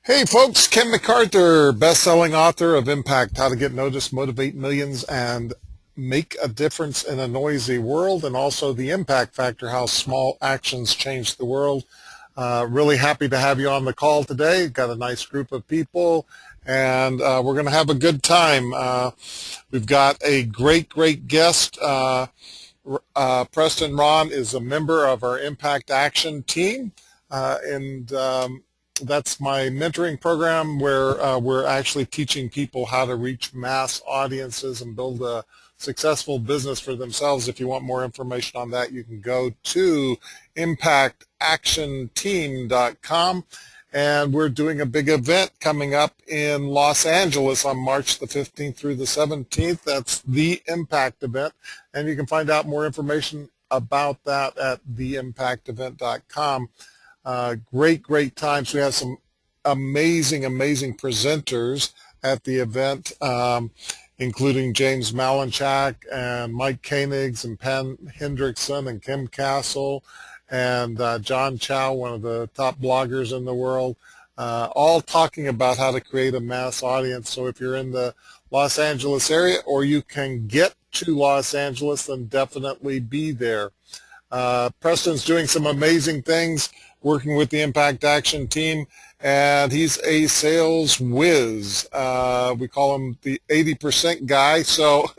Hey folks, Ken McArthur, best-selling author of Impact, How to Get Noticed, Motivate Millions, and Make a Difference in a Noisy World, and also The Impact Factor, How Small Actions Change the World. Really happy to have you on the call today. Got a nice group of people, and we're going to have a good time. We've got a great guest. Preston Rahn is a member of our Impact Action team, and that's my mentoring program where we're actually teaching people how to reach mass audiences and build a successful business for themselves. If you want more information on that, you can go to impactactionteam.com. And we're doing a big event coming up in Los Angeles on March the 15th through the 17th. That's the Impact event. And you can find out more information about that at theimpactevent.com. Great times. We have some amazing presenters at the event, including James Malinchak and Mike Koenigs and Penn Hendrickson and Kim Castle and John Chow, one of the top bloggers in the world, all talking about how to create a mass audience. So if you're in the Los Angeles area or you can get to Los Angeles, then definitely be there. Preston's doing some amazing things working with the Impact Action team, and he's a sales whiz. We call him the 80% guy, so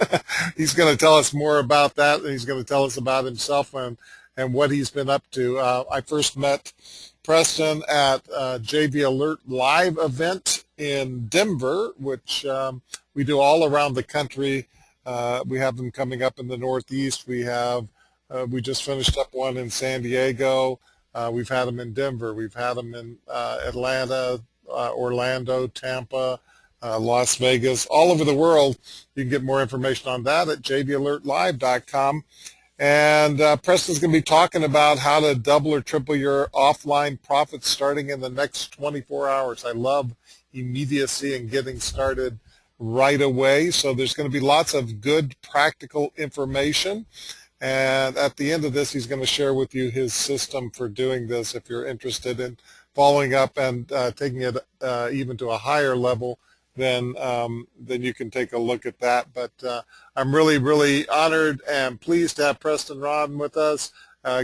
he's going to tell us more about that, and he's going to tell us about himself and what he's been up to. I first met Preston at JV Alert Live event in Denver, which we do all around the country. We have them coming up in the Northeast. We just finished up one in San Diego. We've had them in Denver. We've had them in Atlanta, Orlando, Tampa, Las Vegas, all over the world. You can get more information on that at jvalertlive.com. And Preston's going to be talking about how to double or triple your offline profits starting in the next 24 hours. I love immediacy and getting started right away. So there's going to be lots of good practical information. And at the end of this, he's going to share with you his system for doing this. If you're interested in following up and taking it even to a higher level, then you can take a look at that. But I'm really honored and pleased to have Preston Rahn with us.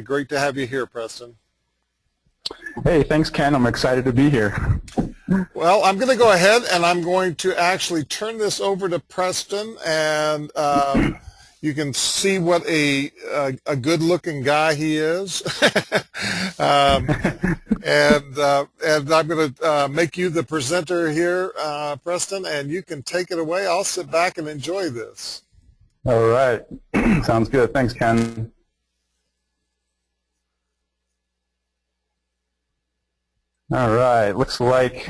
Great to have you here, Preston. Hey, thanks, Ken. I'm excited to be here. Well, I'm going to go ahead and I'm going to actually turn this over to Preston, and you can see what a good-looking guy he is, and I'm going to make you the presenter here, Preston, and you can take it away. I'll sit back and enjoy this. All right, sounds good. Thanks, Ken. All right, looks like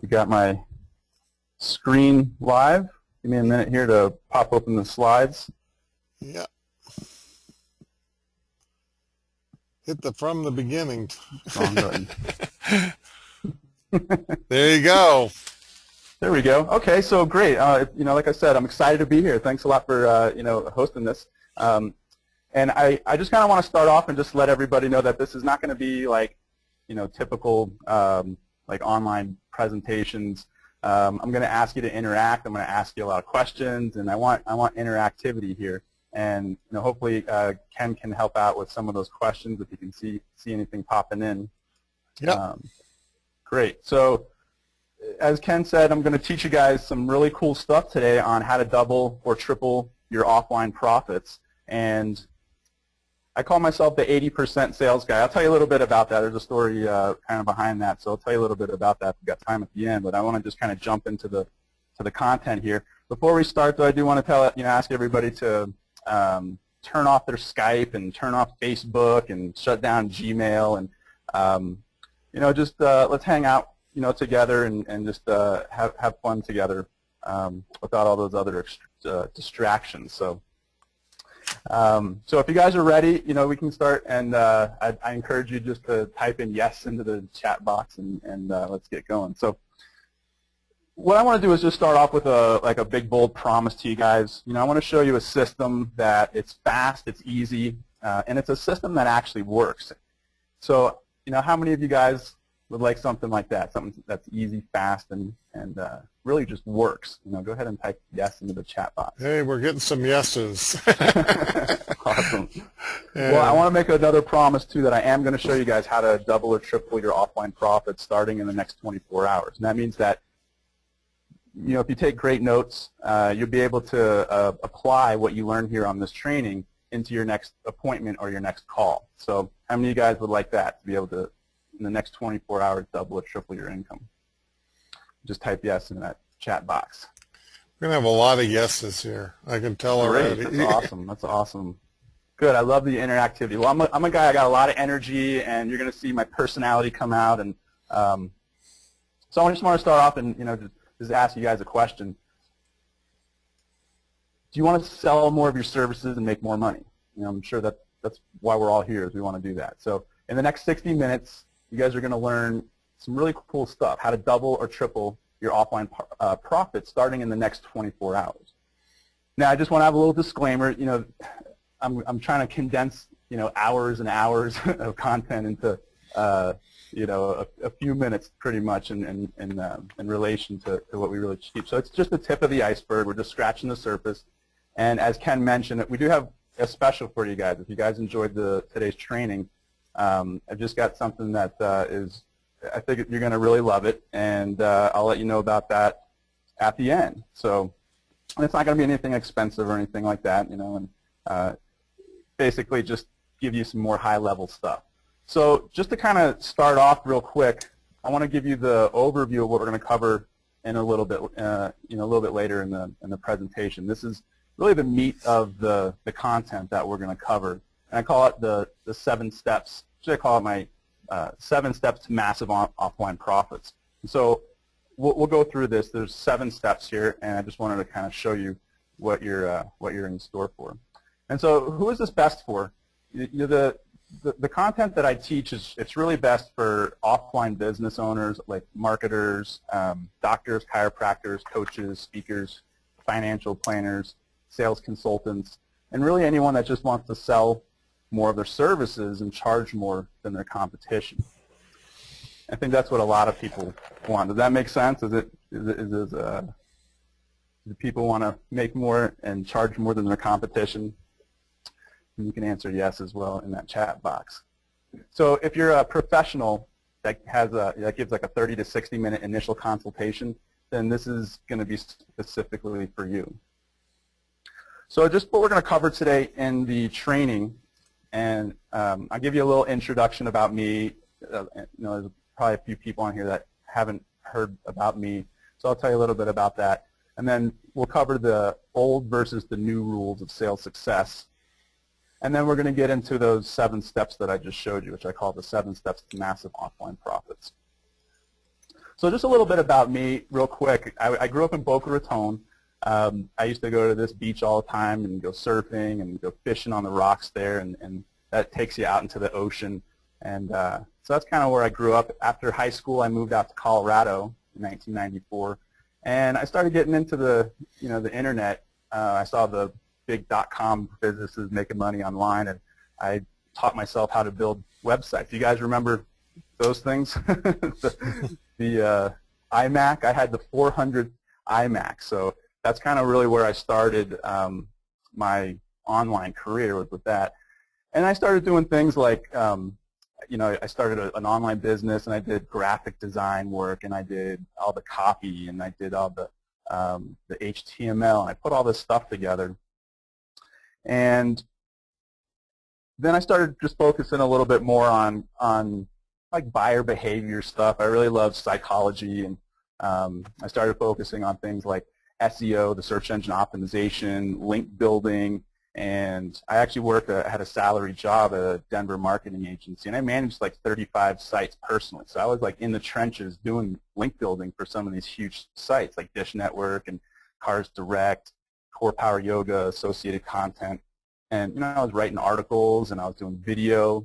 you got my screen live. Give me a minute here to pop open the slides. Yeah. Hit the from the beginning. Wrong button. There you go. There we go. Okay, so great. Like I said, I'm excited to be here. Thanks a lot for hosting this. And I just kind of want to start off and just let everybody know that this is not going to be like typical like online presentations. I'm going to ask you to interact. I'm going to ask you a lot of questions, and I want interactivity here. And hopefully Ken can help out with some of those questions if you can see anything popping in. Yeah. Great. So as Ken said, I'm going to teach you guys some really cool stuff today on how to double or triple your offline profits. And I call myself the 80% sales guy. I'll tell you a little bit about that. There's a story kind of behind that, so I'll tell you a little bit about that if we've got time at the end. But I want to just kind of jump into the content here. Before we start, though, I do want to ask everybody to turn off their Skype and turn off Facebook and shut down Gmail, and just let's hang out together and just have fun together without all those other distractions. So if you guys are ready, we can start, and I encourage you just to type in yes into the chat box, and let's get going. So what I want to do is just start off with a big, bold promise to you guys. I want to show you a system that it's fast, it's easy, and it's a system that actually works. So how many of you guys would like something like that, something that's easy, fast, and really just works, go ahead and type yes into the chat box. Hey, we're getting some yeses. Awesome. Well, I want to make another promise, too, that I am going to show you guys how to double or triple your offline profits starting in the next 24 hours. And that means that, if you take great notes, you'll be able to apply what you learn here on this training into your next appointment or your next call. So how many of you guys would like that, to be able to, in the next 24 hours, double or triple your income? Just type yes in that chat box. We're going to have a lot of yeses here. I can tell already. Great. That's awesome. That's awesome. Good. I love the interactivity. Well, I'm a guy, I got a lot of energy, and you're going to see my personality come out. And so I just want to start off and, just ask you guys a question. Do you want to sell more of your services and make more money? I'm sure that's why we're all here, is we want to do that. So in the next 60 minutes, you guys are going to learn some really cool stuff, how to double or triple your offline profits starting in the next 24 hours. Now, I just want to have a little disclaimer. I'm trying to condense, hours and hours of content into, a few minutes, pretty much, in relation to what we really teach. So it's just the tip of the iceberg. We're just scratching the surface. And as Ken mentioned, we do have a special for you guys. If you guys enjoyed today's training, I've just got something that I think you're going to really love it, and I'll let you know about that at the end. So it's not going to be anything expensive or anything like that, and basically just give you some more high-level stuff. So just to kind of start off real quick, I want to give you the overview of what we're going to cover in a little bit, a little bit later in the presentation. This is really the meat of the content that we're going to cover, and I call it the 7 steps. Actually, I call it my 7 steps to massive offline profits. And so we'll go through this. There's 7 steps here, and I just wanted to kind of show you what you're in store for. And so, who is this best for? The content that I teach it's really best for offline business owners, like marketers, doctors, chiropractors, coaches, speakers, financial planners, sales consultants, and really anyone that just wants to sell more of their services and charge more than their competition. I think that's what a lot of people want. Does that make sense? Do people want to make more and charge more than their competition? And you can answer yes as well in that chat box. So if you're a professional that gives like a 30 to 60 minute initial consultation, then this is going to be specifically for you. So just what we're going to cover today in the training, and I'll give you a little introduction about me. There's probably a few people on here that haven't heard about me, so I'll tell you a little bit about that. And then we'll cover the old versus the new rules of sales success. And then we're going to get into those 7 steps that I just showed you, which I call the 7 steps to massive offline profits. So just a little bit about me real quick. I grew up in Boca Raton. I used to go to this beach all the time and go surfing and go fishing on the rocks there, and that takes you out into the ocean. And so that's kind of where I grew up. After high school, I moved out to Colorado in 1994, and I started getting into the internet. I saw the big .com businesses making money online, and I taught myself how to build websites. Do you guys remember those things? the iMac. I had the 400 iMac, so that's kind of really where I started my online career, was with that. And I started doing things like, I started an online business, and I did graphic design work, and I did all the copy, and I did all the HTML, and I put all this stuff together. And then I started just focusing a little bit more on like buyer behavior stuff. I really love psychology, and I started focusing on things like SEO, the search engine optimization, link building, and I actually had a salary job at a Denver marketing agency, and I managed like 35 sites personally. So I was like in the trenches doing link building for some of these huge sites like Dish Network and Cars Direct, Core Power Yoga, associated content. And I was writing articles, and I was doing video,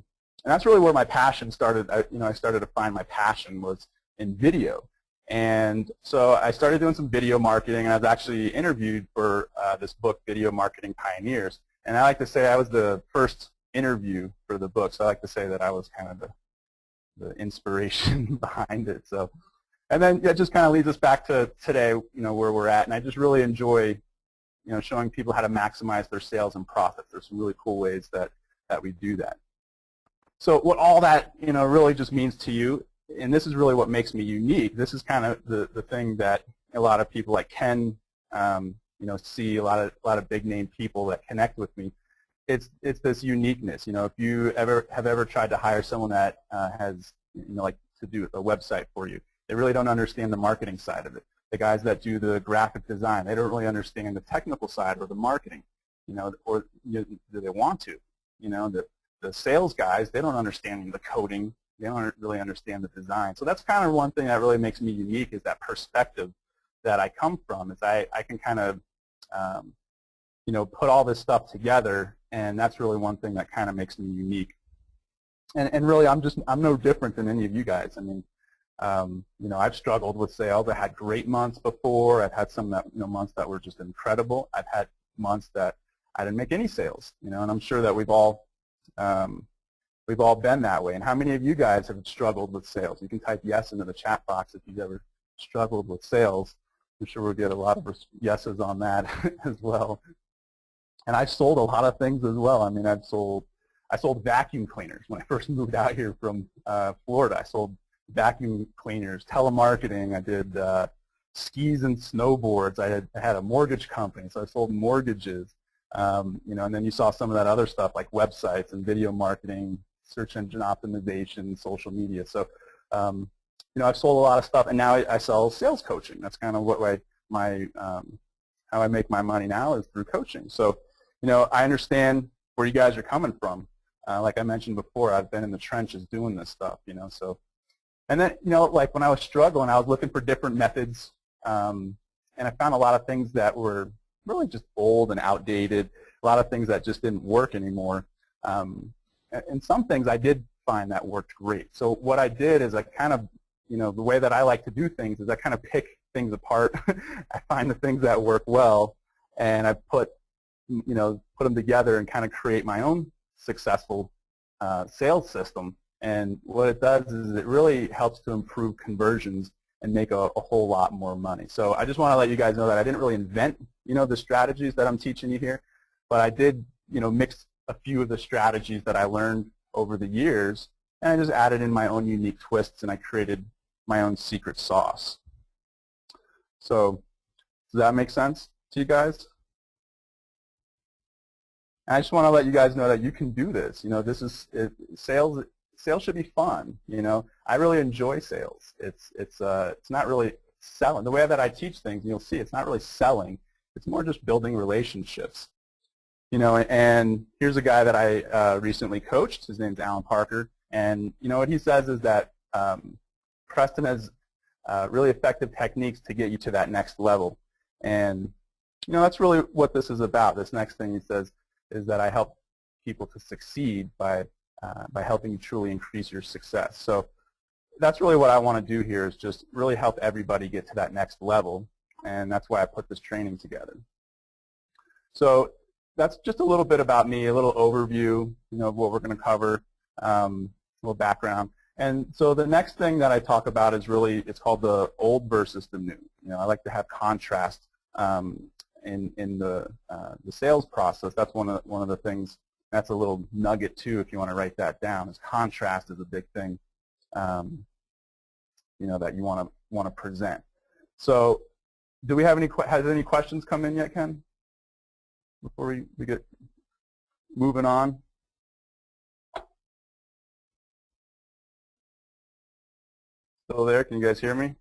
and that's really where my passion started. I started to find my passion was in video. And so I started doing some video marketing, and I was actually interviewed for this book, Video Marketing Pioneers. And I like to say I was the first interview for the book, so I like to say that I was kind of inspiration behind it. So, and then that just kind of leads us back to today, where we're at. And I just really enjoy, showing people how to maximize their sales and profits. There's some really cool ways that we do that. So what all that, really just means to you, and this is really what makes me unique. This is kind of the thing that a lot of people like Ken, see a lot of big name people that connect with me. It's this uniqueness. If you have ever tried to hire someone that has, like to do a website for you, they really don't understand the marketing side of it. The guys that do the graphic design, they don't really understand the technical side or the marketing, or do they want to? The sales guys, they don't understand the coding. They don't really understand the design. So that's kind of one thing that really makes me unique, is that perspective that I come from. Is I can kind of, put all this stuff together, and that's really one thing that kind of makes me unique. And really, I'm no different than any of you guys. I mean, I've struggled with sales. I had great months before. I've had some that, months that were just incredible. I've had months that I didn't make any sales, and I'm sure that we've all been that way. And how many of you guys have struggled with sales? You can type yes into the chat box if you've ever struggled with sales. I'm sure we'll get a lot of yeses on that as well. And I've sold a lot of things as well. I mean, I sold vacuum cleaners when I first moved out here from Florida. I sold vacuum cleaners, telemarketing. I did skis and snowboards. I had a mortgage company, so I sold mortgages. And then you saw some of that other stuff like websites and video marketing, search engine optimization, social media. So, I've sold a lot of stuff, and now I sell sales coaching. That's kind of what how I make my money now, is through coaching. So, I understand where you guys are coming from. Like I mentioned before, I've been in the trenches doing this stuff, so. And then, like when I was struggling, I was looking for different methods, and I found a lot of things that were really just old and outdated, a lot of things that just didn't work anymore. And some things I did find that worked great. So what I did is I kind of, the way that I like to do things is I kind of pick things apart. I find the things that work well, and I put them together and kind of create my own successful sales system. And what it does is it really helps to improve conversions and make a whole lot more money. So I just want to let you guys know that I didn't really invent, the strategies that I'm teaching you here, but I did, mix a few of the strategies that I learned over the years, and I just added in my own unique twists, and I created my own secret sauce. So does that make sense to you guys? And I just want to let you guys know that you can do this. This is sales. Sales should be fun. I really enjoy sales. It's not really selling. The way that I teach things, you'll see, it's not really selling. It's more just building relationships. And here's a guy that I recently coached. His name's Alan Parker, and what he says is that Preston has really effective techniques to get you to that next level. And that's really what this is about. This next thing he says is that I help people to succeed by helping you truly increase your success. So that's really what I want to do here, is just really help everybody get to that next level, and that's why I put this training together. So that's just a little bit about me, a little overview, of what we're going to cover, a little background. And so the next thing that I talk about is really, it's called the old versus the new. I like to have contrast in the sales process. That's one of the things. That's a little nugget too, if you want to write that down. Is contrast is a big thing, that you want to present. So, do we have has any questions come in yet, Ken? Before we get moving on. Still there? Can you guys hear me?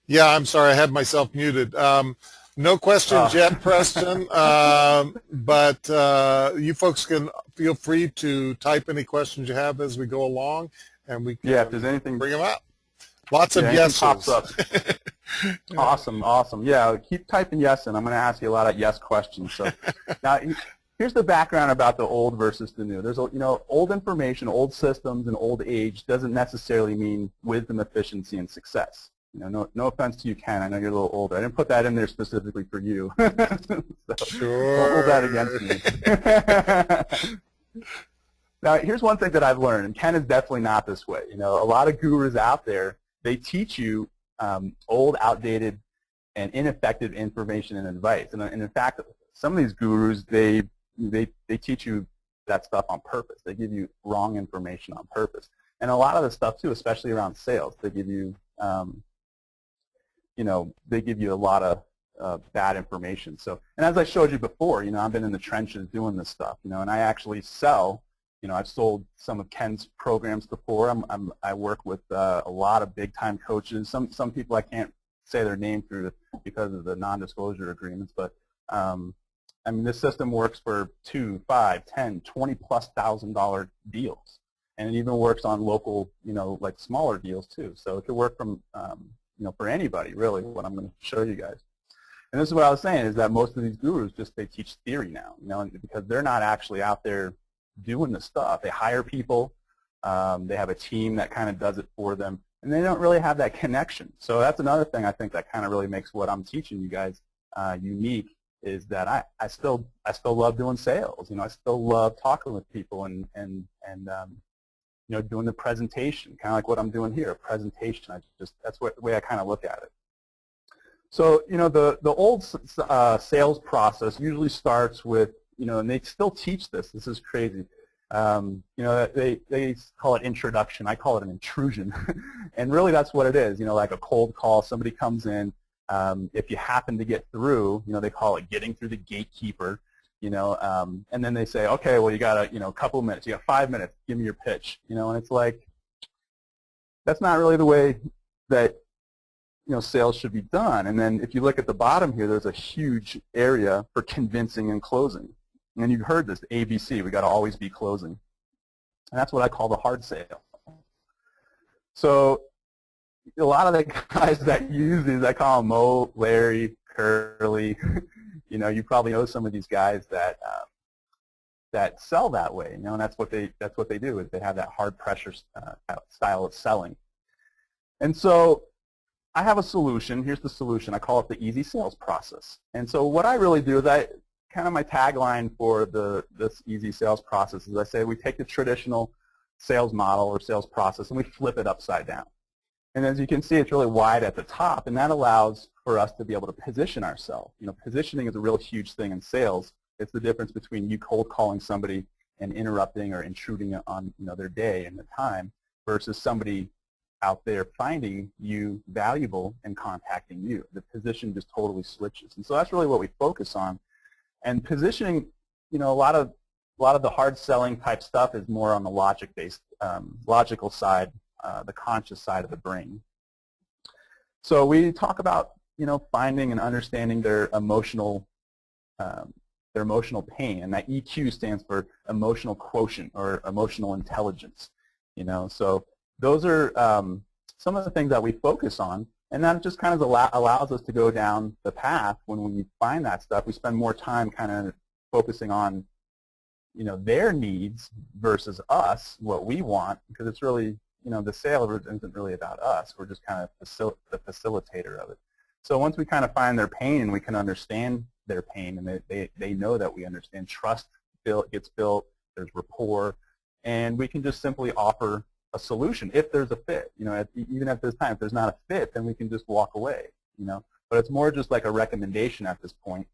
Yeah, I'm sorry, I had myself muted. No questions yet, Preston, but you folks can feel free to type any questions you have as we go along, and we can if there's anything, bring them up. Lots of yeses. Pops up. Awesome. Yeah, keep typing yes, and I'm going to ask you a lot of yes questions. So now, here's the background about the old versus the new. There's old information, old systems, and old age doesn't necessarily mean wisdom, efficiency, and success. No offense to you, Ken. I know you're a little older. I didn't put that in there specifically for you. So sure. don't hold that against me. Now, here's one thing that I've learned, and Ken is definitely not this way. You know, a lot of gurus out there, they teach you old, outdated, and ineffective information and advice. And in fact, some of these gurus, they teach you that stuff on purpose. They give you wrong information on purpose. And a lot of the stuff too, especially around sales, they give you, you know, they give you a lot of bad information. So, and as I showed you before, you know, I've been in the trenches doing this stuff, you know, and I actually sell. You know, I've sold some of Ken's programs before. I work with a lot of big-time coaches. Some people I can't say their name through because of the non-disclosure agreements, but I mean, this system works for $2, $5, $10, $20,000+ deals, and it even works on local, you know, like smaller deals too. So it could work from, you know, for anybody really. What I'm going to show you guys, and this is what I was saying, is that most of these gurus they teach theory now, you know, because they're not actually out there doing the stuff. They hire people, they have a team that kind of does it for them, and they don't really have that connection. So that's another thing I think that kind of really makes what I'm teaching you guys unique, is that I still love doing sales. You know, I still love talking with people and you know, doing the presentation, kind of like what I'm doing here, a presentation. That's the way I kind of look at it. So, you know, the old sales process usually starts with, you know, and they still teach this. This is crazy. You know, they call it introduction. I call it an intrusion. And really that's what it is, you know, like a cold call. Somebody comes in. If you happen to get through, you know, they call it getting through the gatekeeper, you know, and then they say, okay, well, you got a couple of minutes. You got 5 minutes. Give me your pitch, you know, and it's like, that's not really the way that, you know, sales should be done. And then if you look at the bottom here, there's a huge area for convincing and closing. And you've heard this, ABC, we got to always be closing. And that's what I call the hard sale. So a lot of the guys that use these, I call them Mo, Larry, Curly. You know, you probably know some of these guys that that sell that way. You know, and that's what they do, is they have that hard pressure style of selling. And so I have a solution. Here's the solution. I call it the easy sales process. And so what I really do is kind of my tagline for this easy sales process is I say we take the traditional sales model or sales process and we flip it upside down. And as you can see, it's really wide at the top, and that allows for us to be able to position ourselves. You know, positioning is a real huge thing in sales. It's the difference between you cold calling somebody and interrupting or intruding on, you know, their day and their time versus somebody out there finding you valuable and contacting you. The position just totally switches. And so that's really what we focus on. And positioning, you know, a lot of the hard selling type stuff is more on the logical side, the conscious side of the brain. So we talk about, you know, finding and understanding their emotional pain, and that EQ stands for emotional quotient or emotional intelligence. You know, so those are some of the things that we focus on. And that just kind of allows us to go down the path. When we find that stuff, we spend more time kind of focusing on, you know, their needs versus us, what we want, because it's really, you know, the sale isn't really about us. We're just kind of the facilitator of it. So once we kind of find their pain and we can understand their pain, and they know that we understand, trust gets built, there's rapport, and we can just simply offer a solution if there's a fit. You know, even at this time, if there's not a fit, then we can just walk away, you know. But it's more just like a recommendation at this point.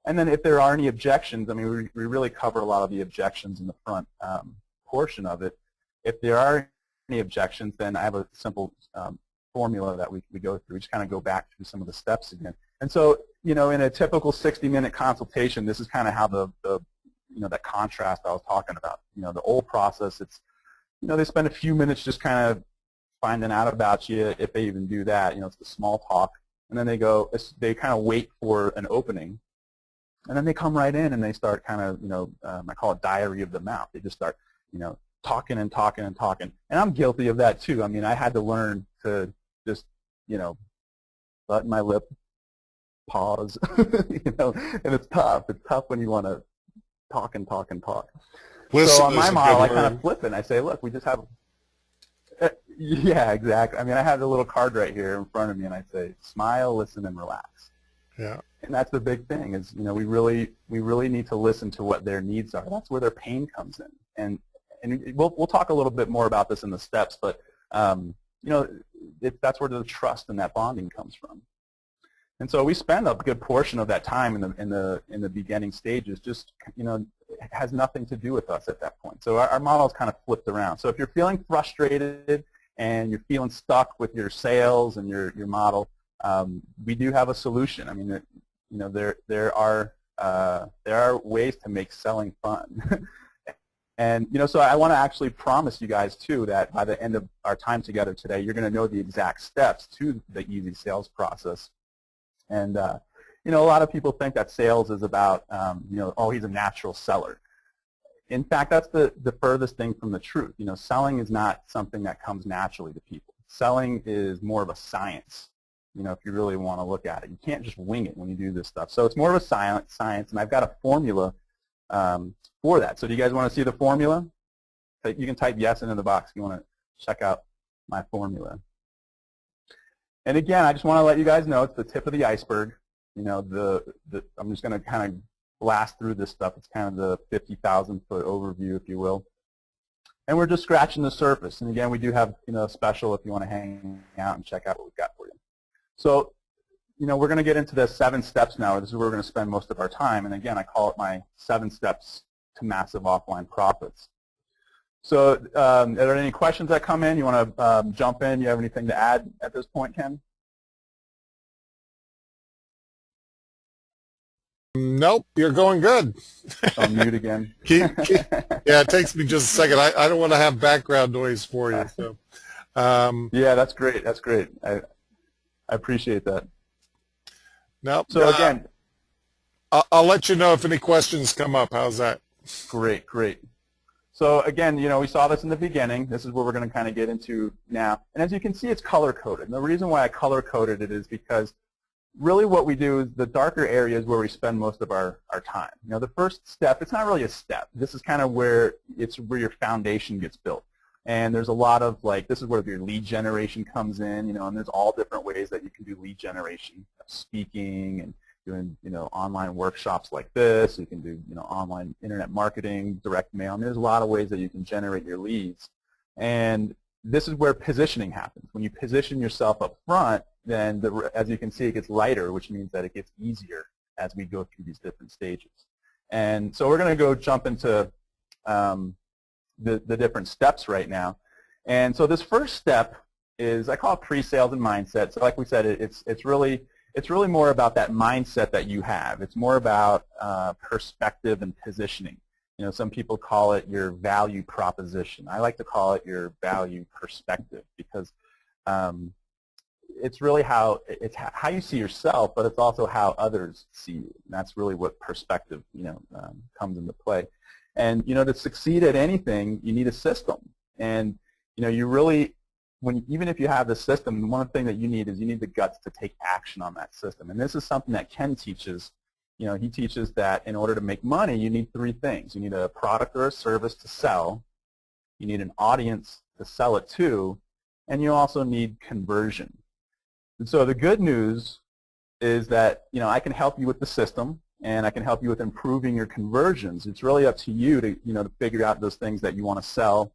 And then if there are any objections, I mean, we really cover a lot of the objections in the front portion of it. If there are any objections, then I have a simple formula that we go through. We just kind of go back through some of the steps again. And so, you know, in a typical 60-minute consultation, this is kind of how the you know, that contrast I was talking about. You know, the old process, it's, you know, they spend a few minutes just kind of finding out about you, if they even do that. You know, it's the small talk. And then they kind of wait for an opening. And then they come right in and they start kind of, you know, I call it diary of the mouth. They just start, you know, talking and talking and talking. And I'm guilty of that too. I mean, I had to learn to just, you know, button my lip, pause, you know, and it's tough. It's tough when you want to talk and talk and talk. Listen so on my is a model, good I kind word. of flip it and I say, look, we just have, yeah, exactly. I mean, I have the little card right here in front of me and I say, smile, listen, and relax. Yeah. And that's the big thing is, you know, we really need to listen to what their needs are. That's where their pain comes in. and we'll talk a little bit more about this in the steps, but that's where the trust and that bonding comes from. And so we spend a good portion of that time in the beginning stages just, it has nothing to do with us at that point. So our model is kind of flipped around. So if you're feeling frustrated and you're feeling stuck with your sales and your model, we do have a solution. I mean, there are ways to make selling fun. And, so I want to actually promise you guys, too, that by the end of our time together today, you're going to know the exact steps to the easy sales process. And, a lot of people think that sales is about, oh, he's a natural seller. In fact, that's the furthest thing from the truth. Selling is not something that comes naturally to people. Selling is more of a science, if you really want to look at it. You can't just wing it when you do this stuff. So it's more of a science, and I've got a formula for that. So do you guys want to see the formula? You can type yes into the box if you want to check out my formula. And again, I just want to let you guys know it's the tip of the iceberg. I'm just going to kind of blast through this stuff. It's kind of the 50,000-foot overview, if you will. And we're just scratching the surface. And again, we do have a special if you want to hang out and check out what we've got for you. So we're going to get into the 7 steps now. This is where we're going to spend most of our time. And again, I call it my 7 steps to massive offline profits. So are there any questions that come in? You want to jump in? You have anything to add at this point, Ken? Nope, you're going good. I'll mute again. Yeah, it takes me just a second. I don't want to have background noise for you. So, yeah, that's great. That's great. I appreciate that. Nope. So again, I'll let you know if any questions come up. How's that? Great, great. So again, we saw this in the beginning. This is where we're going to kind of get into now. And as you can see, it's color-coded. And the reason why I color-coded it is because really what we do is the darker areas where we spend most of our time. The first step, it's not really a step. This is kind of where your foundation gets built. And there's a lot of this is where your lead generation comes in, and there's all different ways that you can do lead generation, speaking and doing, online workshops like this. You can do, online internet marketing, direct mail. I mean, there's a lot of ways that you can generate your leads. And this is where positioning happens. When you position yourself up front, then as you can see, it gets lighter, which means that it gets easier as we go through these different stages. And so we're going to go jump into the different steps right now. And so this first step is, I call it pre-sales and mindset. So like we said, it's really more about that mindset that you have. It's more about perspective and positioning. Some people call it your value proposition. I like to call it your value perspective because it's really how you see yourself, but it's also how others see you. And that's really what perspective comes into play. And to succeed at anything, you need a system. And you really, even if you have the system, one thing that you need is you need the guts to take action on that system. And this is something that Ken teaches. He teaches that in order to make money, you need 3 things. You need a product or a service to sell. You need an audience to sell it to. And you also need conversion. And so the good news is that, I can help you with the system, and I can help you with improving your conversions. It's really up to you to, to figure out those things that you want to sell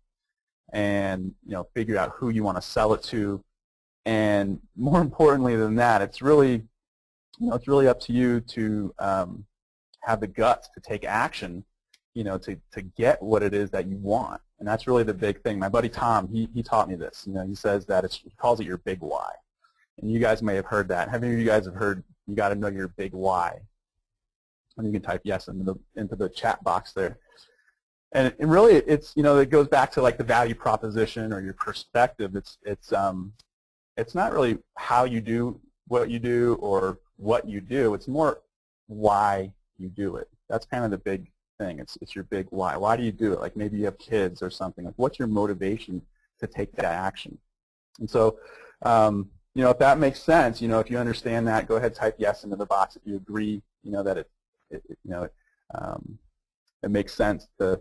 and, figure out who you want to sell it to. And more importantly than that, it's really up to you to have the guts to take action, to get what it is that you want. And that's really the big thing. My buddy Tom, he taught me this. He says that he calls it your big why. And you guys may have heard that. How many of you guys have heard you got to know your big why? And you can type yes into the chat box there. And really, it's it goes back to the value proposition or your perspective. It's not really how you do what you do or what you do. It's more why you do it. That's kind of the big thing. It's your big why. Why do you do it? Like maybe you have kids or something. What's your motivation to take that action? And so, if that makes sense, if you understand that, go ahead, type yes into the box if you agree, that it makes sense to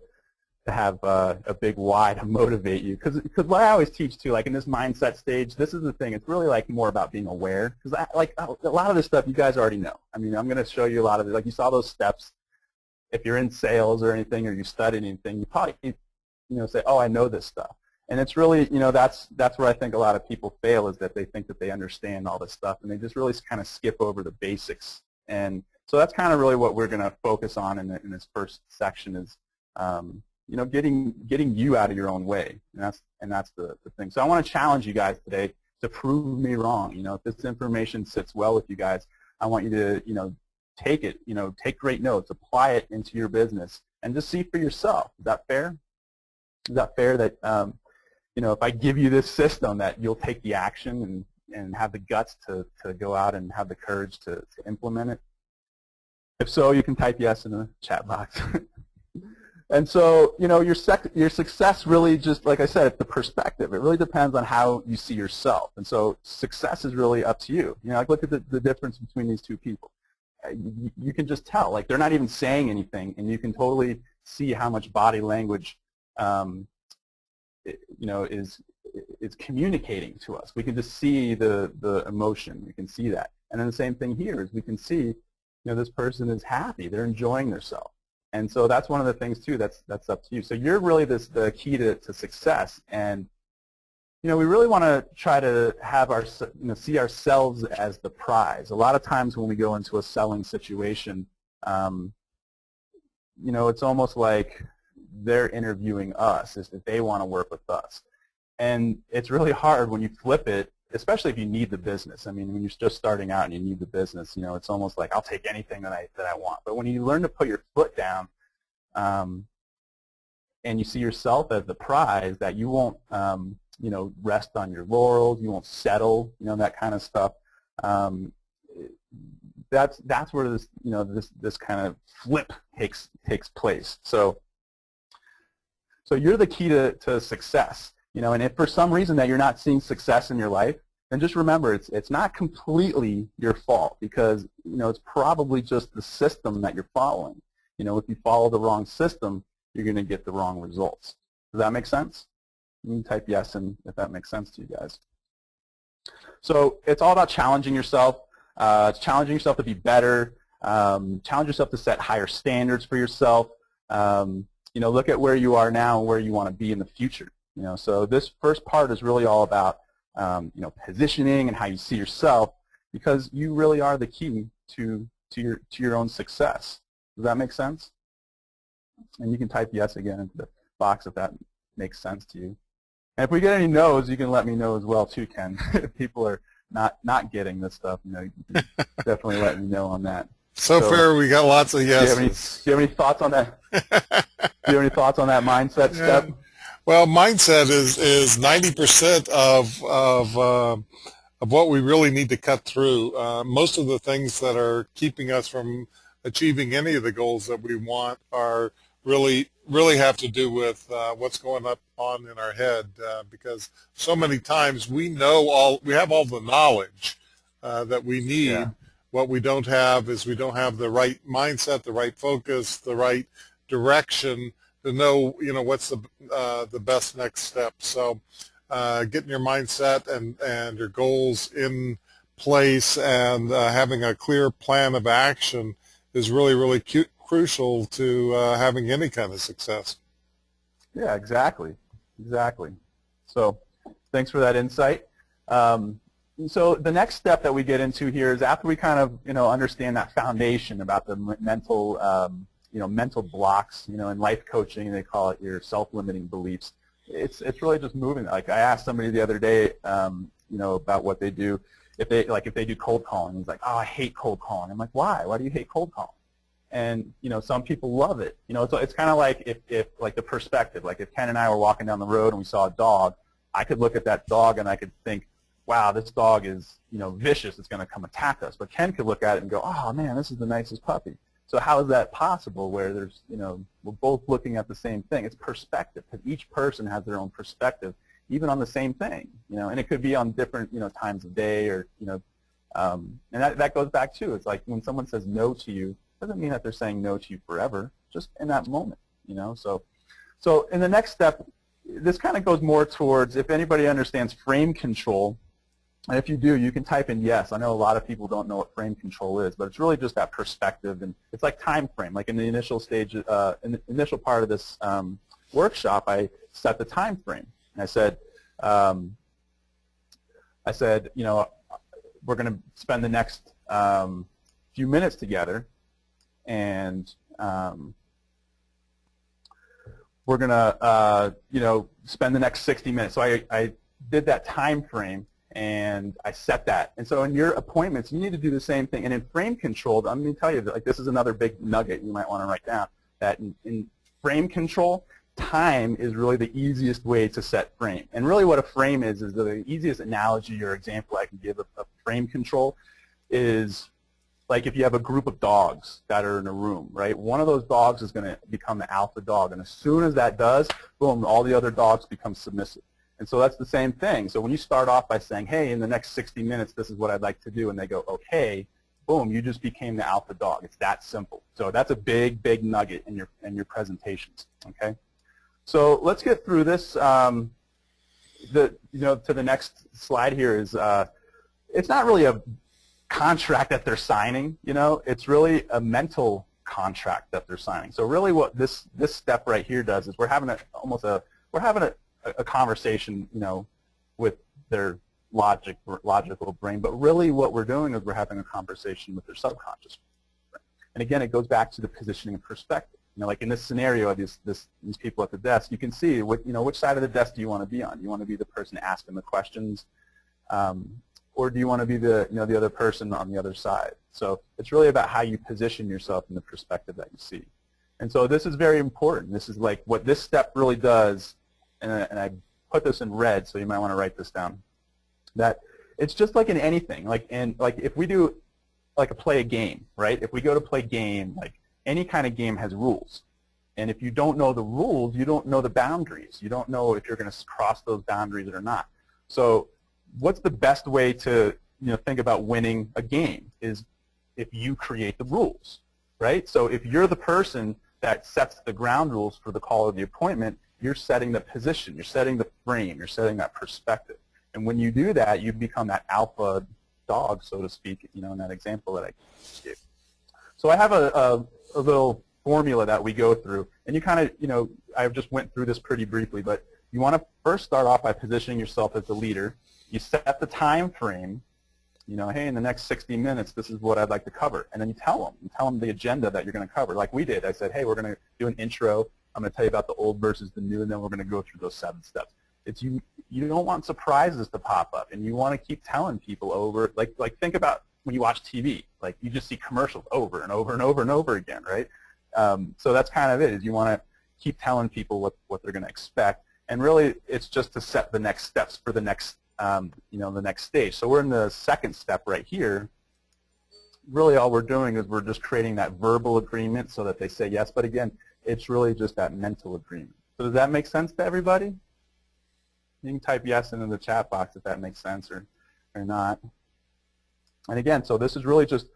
have a big why to motivate you. Because what I always teach too, in this mindset stage, this is the thing. It's really more about being aware. Because a lot of this stuff you guys already know. I mean, I'm going to show you a lot of it. You saw those steps. If you're in sales or anything, or you studied anything, you probably say, oh, I know this stuff. And it's really, that's where I think a lot of people fail, is that they think that they understand all this stuff, and they just really kind of skip over the basics. And so that's kind of really what we're going to focus on in this first section is, getting you out of your own way. And that's the thing. So I want to challenge you guys today to prove me wrong. If this information sits well with you guys, I want you to, take it, take great notes, apply it into your business, and just see for yourself. Is that fair? Is that fair that, if I give you this system, that you'll take the action and have the guts to go out and have the courage to implement it? If so, you can type yes in the chat box. And so, your success really, just like I said, it's the perspective. It really depends on how you see yourself. And so success is really up to you. Like, look at the difference between these two people. You can just tell. Like, they're not even saying anything, and you can totally see how much body language is communicating to us. We can just see the emotion. We can see that. And then the same thing here is we can see, this person is happy. They're enjoying themselves. And so that's one of the things too. That's up to you. So you're really the key to success. And we really want to try to have see ourselves as the prize. A lot of times when we go into a selling situation, it's almost like they're interviewing us, is that they want to work with us. And it's really hard when you flip it, especially if you need the business. I mean, when you're just starting out and you need the business, it's almost like, I'll take anything that I want. But when you learn to put your foot down, and you see yourself as the prize, that you won't, rest on your laurels, you won't settle, that kind of stuff. That's where this, this kind of flip takes place. So you're the key to success. And if for some reason that you're not seeing success in your life, then just remember it's not completely your fault, because it's probably just the system that you're following. If you follow the wrong system, you're going to get the wrong results. Does that make sense? You can type yes and if that makes sense to you guys. So it's all about challenging yourself. It's challenging yourself to be better. Challenge yourself to set higher standards for yourself. Look at where you are now and where you want to be in the future. So this first part is really all about positioning and how you see yourself, because you really are the key to your own success. Does that make sense? And you can type yes again into the box if that makes sense to you. And if we get any no's, you can let me know as well too, Ken. If people are not getting this stuff, you can definitely let me know on that. So fair, we got lots of yeses. Do you have any thoughts on that? Do you have any thoughts on that mindset step? Well, mindset is 90% of what we really need to cut through. Most of the things that are keeping us from achieving any of the goals that we want are really have to do with what's going on in our head, because so many times we have all the knowledge that we need. Yeah. What we don't have is we don't have the right mindset, the right focus, the right direction to know what's the best next step. So getting your mindset and your goals in place and having a clear plan of action is really crucial to having any kind of success. Yeah, exactly. So thanks for that insight. So the next step that we get into here is after we kind of understand that foundation about the mental mental blocks. In life coaching they call it your self-limiting beliefs. It's really just moving. Like I asked somebody the other day about what they do. If they do cold calling, he's like, oh, I hate cold calling. I'm like, why? Why do you hate cold calling? And some people love it. So it's kind of like if like the perspective. Like if Ken and I were walking down the road and we saw a dog, I could look at that dog and I could think, wow, this dog is vicious. It's going to come attack us. But Ken could look at it and go, oh man, this is the nicest puppy. So how is that possible? Where there's we're both looking at the same thing. It's perspective, because each person has their own perspective, even on the same thing. And it could be on different times of day, or and that goes back too. It's like when someone says no to you, doesn't mean that they're saying no to you forever, just in that moment, So in the next step, this kind of goes more towards, if anybody understands frame control, and if you do, you can type in yes. I know a lot of people don't know what frame control is, but it's really just that perspective, and it's like time frame. Like in the initial stage, in the initial part of this workshop, I set the time frame. And I said, you know, we're going to spend the next few minutes together, and we're going to, you know, spend the next 60 minutes. So I did that time frame, and I set that. And so in your appointments, you need to do the same thing. And in frame control, I'm going to tell you that, like, this is another big nugget you might want to write down, that in frame control, time is really the easiest way to set frame. And really what a frame is the easiest analogy or example I can give of frame control is like if you have a group of dogs that are in a room, right? One of those dogs is going to become the alpha dog. And as soon as that does, boom, all the other dogs become submissive. And so that's the same thing. So when you start off by saying, hey, in the next 60 minutes, this is what I'd like to do, and they go, okay, boom, you just became the alpha dog. It's that simple. So that's a big, big nugget in your presentations, okay? So let's get through this. To the next slide here is, it's not really a contract that they're signing, you know, it's really a mental contract that they're signing. So really what this step right here does is we're having a conversation, you know, with their logical brain, but really what we're doing is we're having a conversation with their subconscious. And again, it goes back to the positioning and perspective. You know, like in this scenario of these people at the desk, you can see what, you know, which side of the desk do you want to be on? Do you want to be the person asking the questions, or do you want to be the, you know, the other person on the other side? So it's really about how you position yourself in the perspective that you see. And so this is very important. This is like what this step really does, and I put this in red, so you might want to write this down. That it's just like in anything, like if we do like play a game, right? If we go to play game, like any kind of game has rules. And if you don't know the rules, you don't know the boundaries. You don't know if you're going to cross those boundaries or not. So what's the best way to, you know, think about winning a game is if you create the rules, right? So if you're the person that sets the ground rules for the call of the appointment, you're setting the position, you're setting the frame, you're setting that perspective. And when you do that, you become that alpha dog, so to speak, you know, in that example that I gave. So I have a little formula that we go through, and you kind of, you know, I just went through this pretty briefly, but you want to first start off by positioning yourself as the leader. You set the time frame, you know, hey, in the next 60 minutes, this is what I'd like to cover. And then you tell them the agenda that you're going to cover. Like we did, I said, hey, we're going to do an intro. I'm going to tell you about the old versus the new, and then we're going to go through those 7 steps. It's you don't want surprises to pop up, and you want to keep telling people over, like think about when you watch TV, like you just see commercials over and over and over and over again, right? So that's kind of it, is you want to keep telling people what they're going to expect, and really it's just to set the next steps for the next, you know, the next stage. So we're in the second step right here. Really all we're doing is we're just creating that verbal agreement so that they say yes, but again, it's really just that mental agreement. So does that make sense to everybody? You can type yes into the chat box if that makes sense or not. And again, so this is really just,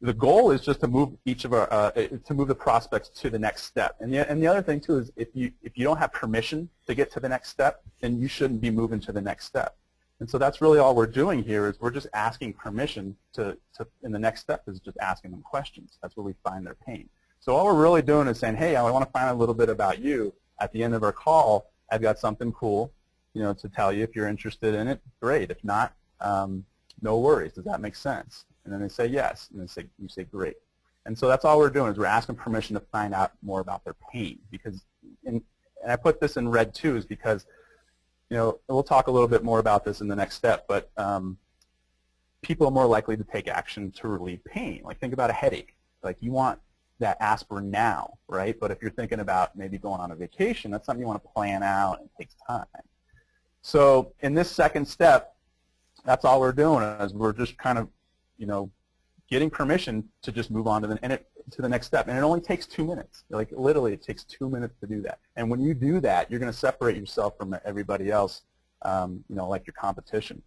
the goal is just to move each of our, to move the prospects to the next step. And the other thing too is if you don't have permission to get to the next step, then you shouldn't be moving to the next step. And so that's really all we're doing here is we're just asking permission to and the next step is just asking them questions. That's where we find their pain. So all we're really doing is saying, hey, I want to find a little bit about you. At the end of our call, I've got something cool, you know, to tell you. If you're interested in it, great. If not, no worries. Does that make sense? And then they say yes, and then you say great. And so that's all we're doing is we're asking permission to find out more about their pain. Because, and I put this in red too, is because, you know, we'll talk a little bit more about this in the next step, but people are more likely to take action to relieve pain. Like think about a headache. Like you want that aspirin now, right? But if you're thinking about maybe going on a vacation, that's something you want to plan out and it takes time. So in this second step, that's all we're doing is we're just kind of, you know, getting permission to just move on to the next step. And it only takes 2 minutes. Like literally it takes 2 minutes to do that. And when you do that, you're going to separate yourself from everybody else, you know, like your competition.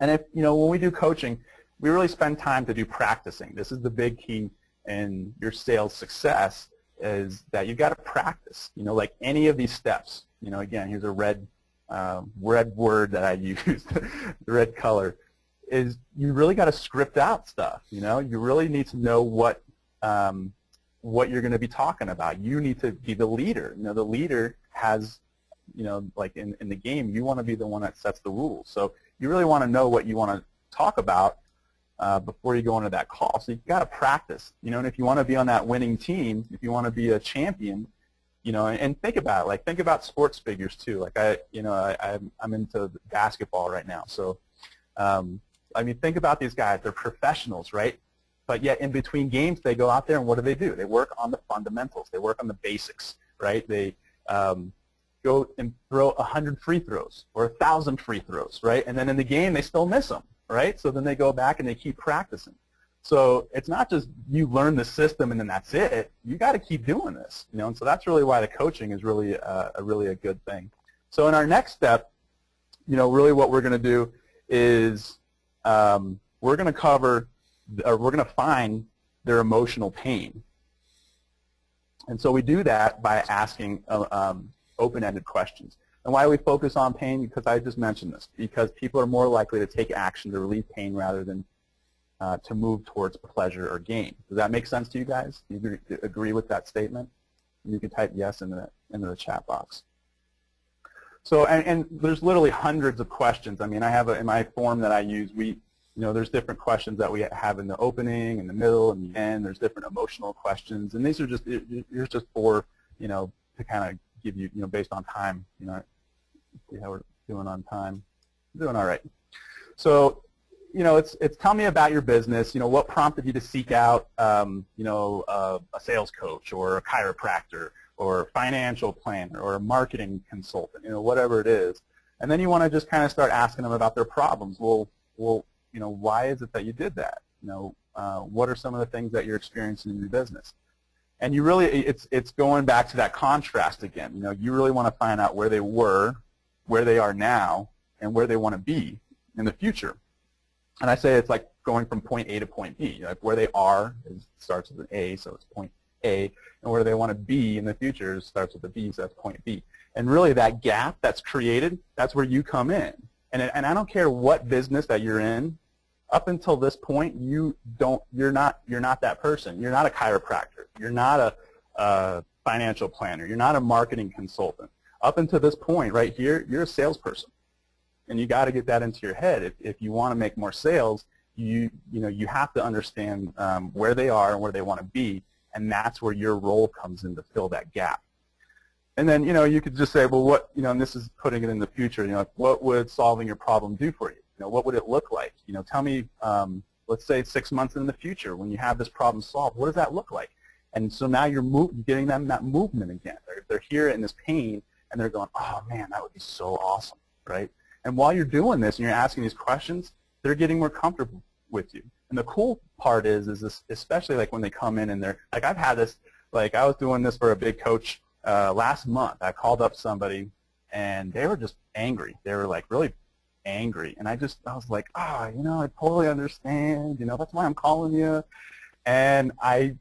And if, you know, when we do coaching, we really spend time to do practicing. This is the big key in your sales success is that you've got to practice, you know, like any of these steps. You know, again, here's a red word that I used, the red color, is you really got to script out stuff, you know. You really need to know what you're going to be talking about. You need to be the leader. You know, the leader has like in the game, you want to be the one that sets the rules. So you really want to know what you want to talk about before you go into that call. So you've got to practice, and if you want to be on that winning team, if you want to be a champion, and think about it. Like, think about sports figures too. Like I'm into basketball right now. So, I mean, think about these guys. They're professionals, right? But yet in between games, they go out there and what do? They work on the fundamentals. They work on the basics, right? They go and throw 100 free throws or 1,000 free throws, right? And then in the game, they still miss them, right? So then they go back and they keep practicing. So it's not just you learn the system and then that's it. You got to keep doing this, and so that's really why the coaching is really a good thing. So in our next step, really what we're going to do is we're going to find their emotional pain. And so we do that by asking open-ended questions. And why do we focus on pain? Because I just mentioned this. Because people are more likely to take action to relieve pain rather than to move towards pleasure or gain. Does that make sense to you guys? Do you agree with that statement? You can type yes into the chat box. So, and there's literally hundreds of questions. I mean, I have in my form that I use, there's different questions that we have in the opening, in the middle, and the end. There's different emotional questions, and these are just for to kind of give you based on time. See how we're doing on time. We're doing all right. So, it's tell me about your business. What prompted you to seek out a sales coach or a chiropractor or a financial planner or a marketing consultant, whatever it is. And then you want to just kind of start asking them about their problems. Well, why is it that you did that? What are some of the things that you're experiencing in your business? And you really, it's going back to that contrast again. You really want to find out where they were, where they are now, and where they want to be in the future. And I say it's like going from point A to point B. Like where they are, it starts with an A, so it's point A, and where they want to be in the future starts with a B, so that's point B. And really that gap that's created, that's where you come in. And I don't care what business that you're in, up until this point, you're not that person. You're not a chiropractor. You're not a financial planner. You're not a marketing consultant. Up until this point right here, you're a salesperson. And you got to get that into your head. If you want to make more sales, you have to understand where they are and where they want to be, and that's where your role comes in to fill that gap. And then, you could just say, well, what, and this is putting it in the future, what would solving your problem do for you? What would it look like? Tell me, let's say 6 months in the future when you have this problem solved, what does that look like? And so now you're getting them that movement again. They're here in this pain, and they're going, oh, man, that would be so awesome, right? And while you're doing this and you're asking these questions, they're getting more comfortable with you. And the cool part is this, especially like when they come in and they're, like I've had this, like I was doing this for a big coach last month. I called up somebody and they were just angry. They were like really angry. And I was like, I totally understand. That's why I'm calling you. And I,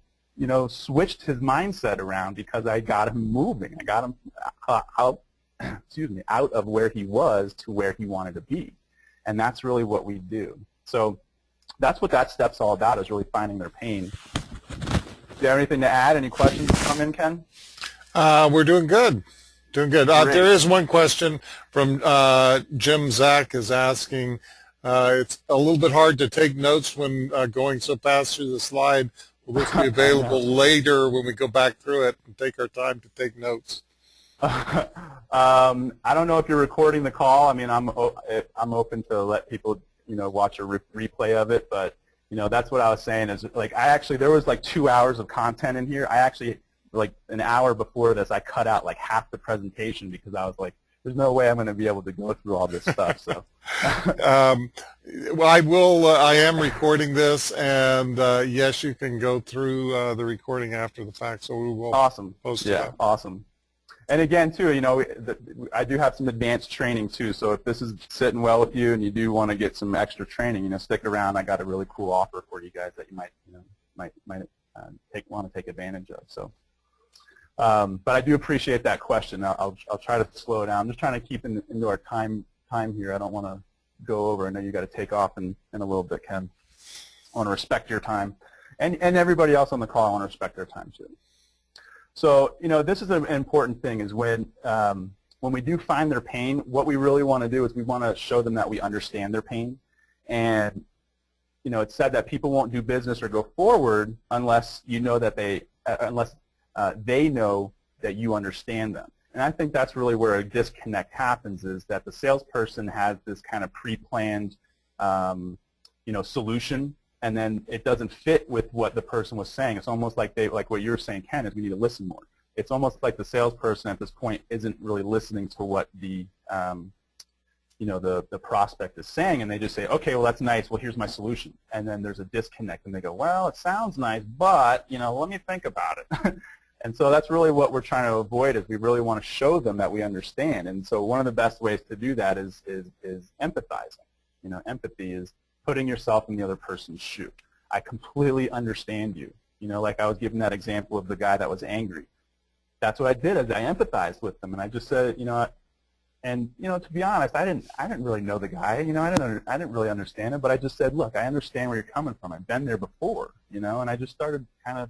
switched his mindset around because I got him moving. I got him out of where he was to where he wanted to be. And that's really what we do. So that's what that step's all about, is really finding their pain. Do you have anything to add? Any questions come in, Ken? We're doing good. Doing good. There is one question from Jim Zach is asking, it's a little bit hard to take notes when going so fast through the slide. Will this be available later when we go back through it and take our time to take notes? I don't know if you're recording the call. I mean, I'm open to let people, watch a replay of it. But, that's what I was saying is, like, there was like 2 hours of content in here. I actually, like an hour before this, I cut out like half the presentation because I was like, there's no way I'm going to be able to go through all this stuff. So, well, I am recording this, and yes, you can go through the recording after the fact. So we will post it up. Awesome. And again, too, I do have some advanced training too. So if this is sitting well with you and you do want to get some extra training, stick around. I got a really cool offer for you guys that you might want to take advantage of. So. But I do appreciate that question. I'll try to slow down. I'm just trying to keep into our time here. I don't want to go over. I know you got to take off in a little bit, Ken. I want to respect your time, and everybody else on the call. I want to respect their time too. So this is an important thing. Is when when we do find their pain, what we really want to do is we want to show them that we understand their pain. And it's said that people won't do business or go forward unless you know that they know that you understand them. And I think that's really where a disconnect happens, is that the salesperson has this kind of pre-planned solution, and then it doesn't fit with what the person was saying. It's almost like what you're saying, Ken, is we need to listen more. It's almost like the salesperson at this point isn't really listening to what the prospect is saying, and they just say, okay, well, that's nice, well, here's my solution. And then there's a disconnect, and they go, well, it sounds nice, but let me think about it. And so that's really what we're trying to avoid, is we really want to show them that we understand. And so one of the best ways to do that is empathizing. Empathy is putting yourself in the other person's shoe. I completely understand you. Like I was giving that example of the guy that was angry. That's what I did, is I empathized with them, and I just said, to be honest, I didn't really know the guy. I didn't really understand it, but I just said, look, I understand where you're coming from. I've been there before, and I just started kind of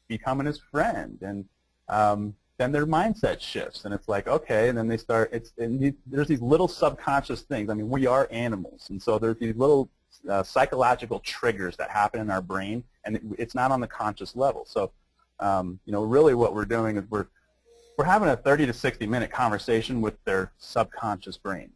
becoming his friend, and then their mindset shifts, and it's like, okay, and then they start. There's these little subconscious things. I mean, we are animals, and so there's these little psychological triggers that happen in our brain, and it's not on the conscious level. So, really, what we're doing is we're having a 30 to 60-minute conversation with their subconscious brain.